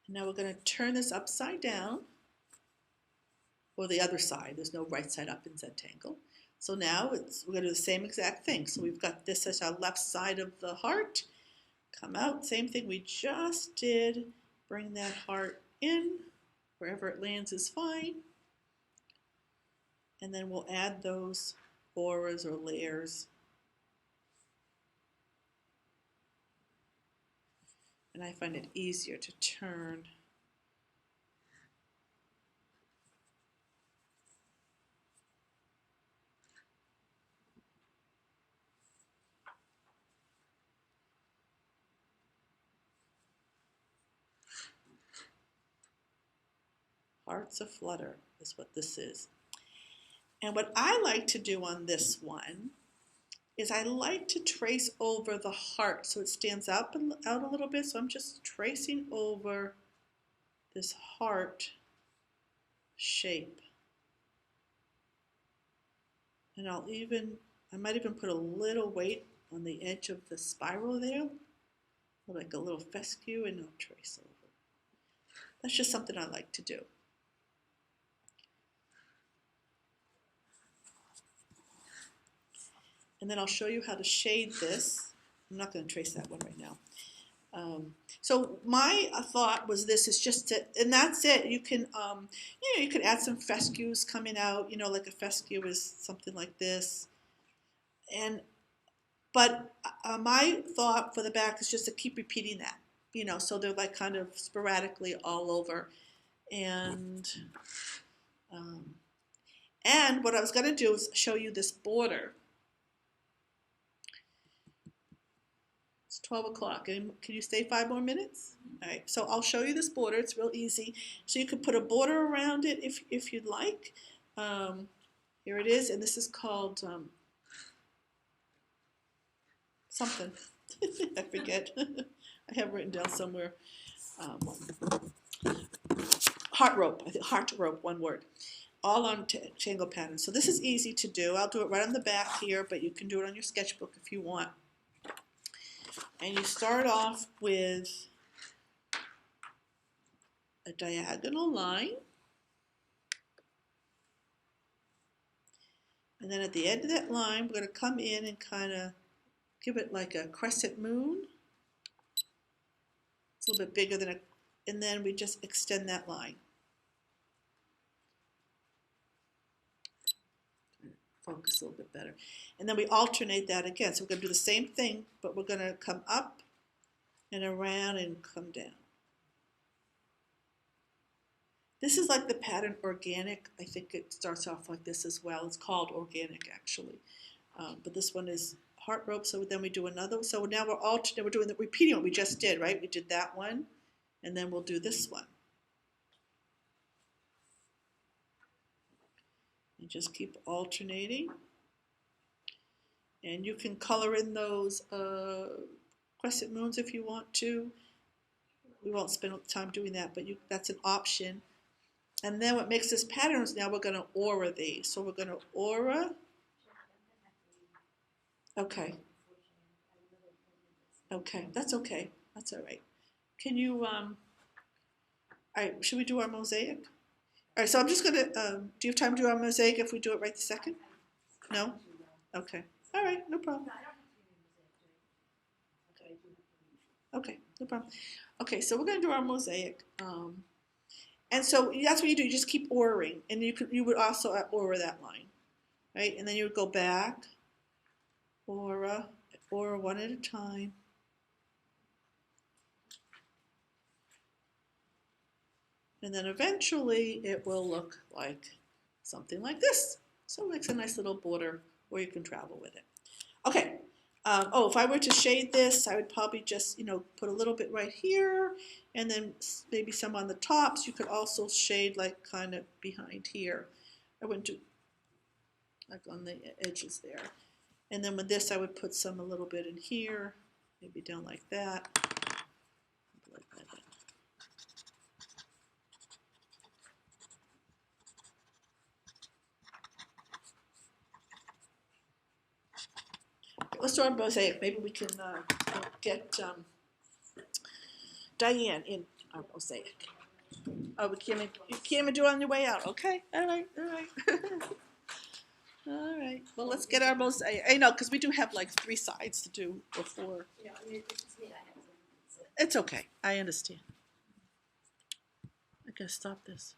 And now we're going to turn this upside down, or the other side. There's no right side up in Zentangle. So now we're going to do the same exact thing. So we've got this as our left side of the heart. Come out, same thing we just did. Bring that heart in. Wherever it lands is fine. And then we'll add those auras or layers. And I find it easier to turn. Hearts a flutter is what this is. And what I like to do on this one is I like to trace over the heart so it stands out a little bit. So I'm just tracing over this heart shape. And I might even put a little weight on the edge of the spiral there, like a little fescue, and I'll trace over. That's just something I like to do. And then I'll show you how to shade this. I'm not going to trace that one right now. So my thought was this is just to, and that's it. You can, you could add some fescues coming out. Like a fescue is something like this. But my thought for the back is just to keep repeating that. So they're like kind of sporadically all over. And what I was going to do is show you this border. It's 12 o'clock. Can you stay 5 more minutes? All right, so I'll show you this border. It's real easy. So you could put a border around it if you'd like. Here it is, and this is called something. I forget. I have it written down somewhere. Heart rope. I think heart rope, one word. All on Tangle pattern. So this is easy to do. I'll do it right on the back here, but you can do it on your sketchbook if you want. And you start off with a diagonal line. And then at the end of that line, we're going to come in and kind of give it like a crescent moon. It's a little bit bigger than and then we just extend that line. Focus a little bit better. And then we alternate that again. So we're going to do the same thing, but we're going to come up and around and come down. This is like the pattern organic. I think it starts off like this as well. It's called organic actually. But this one is heart rope. So then we do another. So now we're doing repeating what we just did, right? We did that one, and then we'll do this one. And just keep alternating. And you can color in those crescent moons if you want to. We won't spend time doing that, but that's an option. And then what makes this pattern is now we're going to aura these. So we're going to aura. Okay. Okay, that's okay. That's all right. Can you, all right, should we do our mosaic? All right, so I'm just going to, do you have time to do our mosaic if we do it right this second? No? Okay. All right, no problem. Okay, no problem. Okay, so we're going to do our mosaic. And so that's what you do. You just keep auraing. And you would also aura that line, right? And then you would go back, aura one at a time. And then eventually it will look like something like this. So it makes a nice little border where you can travel with it. Okay. If I were to shade this, I would probably just, put a little bit right here and then maybe some on the tops. You could also shade like kind of behind here. I wouldn't do like on the edges there. And then with this, I would put some a little bit in here, maybe down like that. Like that. Let's do our mosaic. Maybe we can get Diane in our mosaic. Oh, you can't even do it on your way out. Okay, all right. All right. Well, let's get our mosaic. I know, because we do have like 3 sides to do before. Yeah, I mean, it's just me, I have to. It's okay. I understand. I gotta stop this.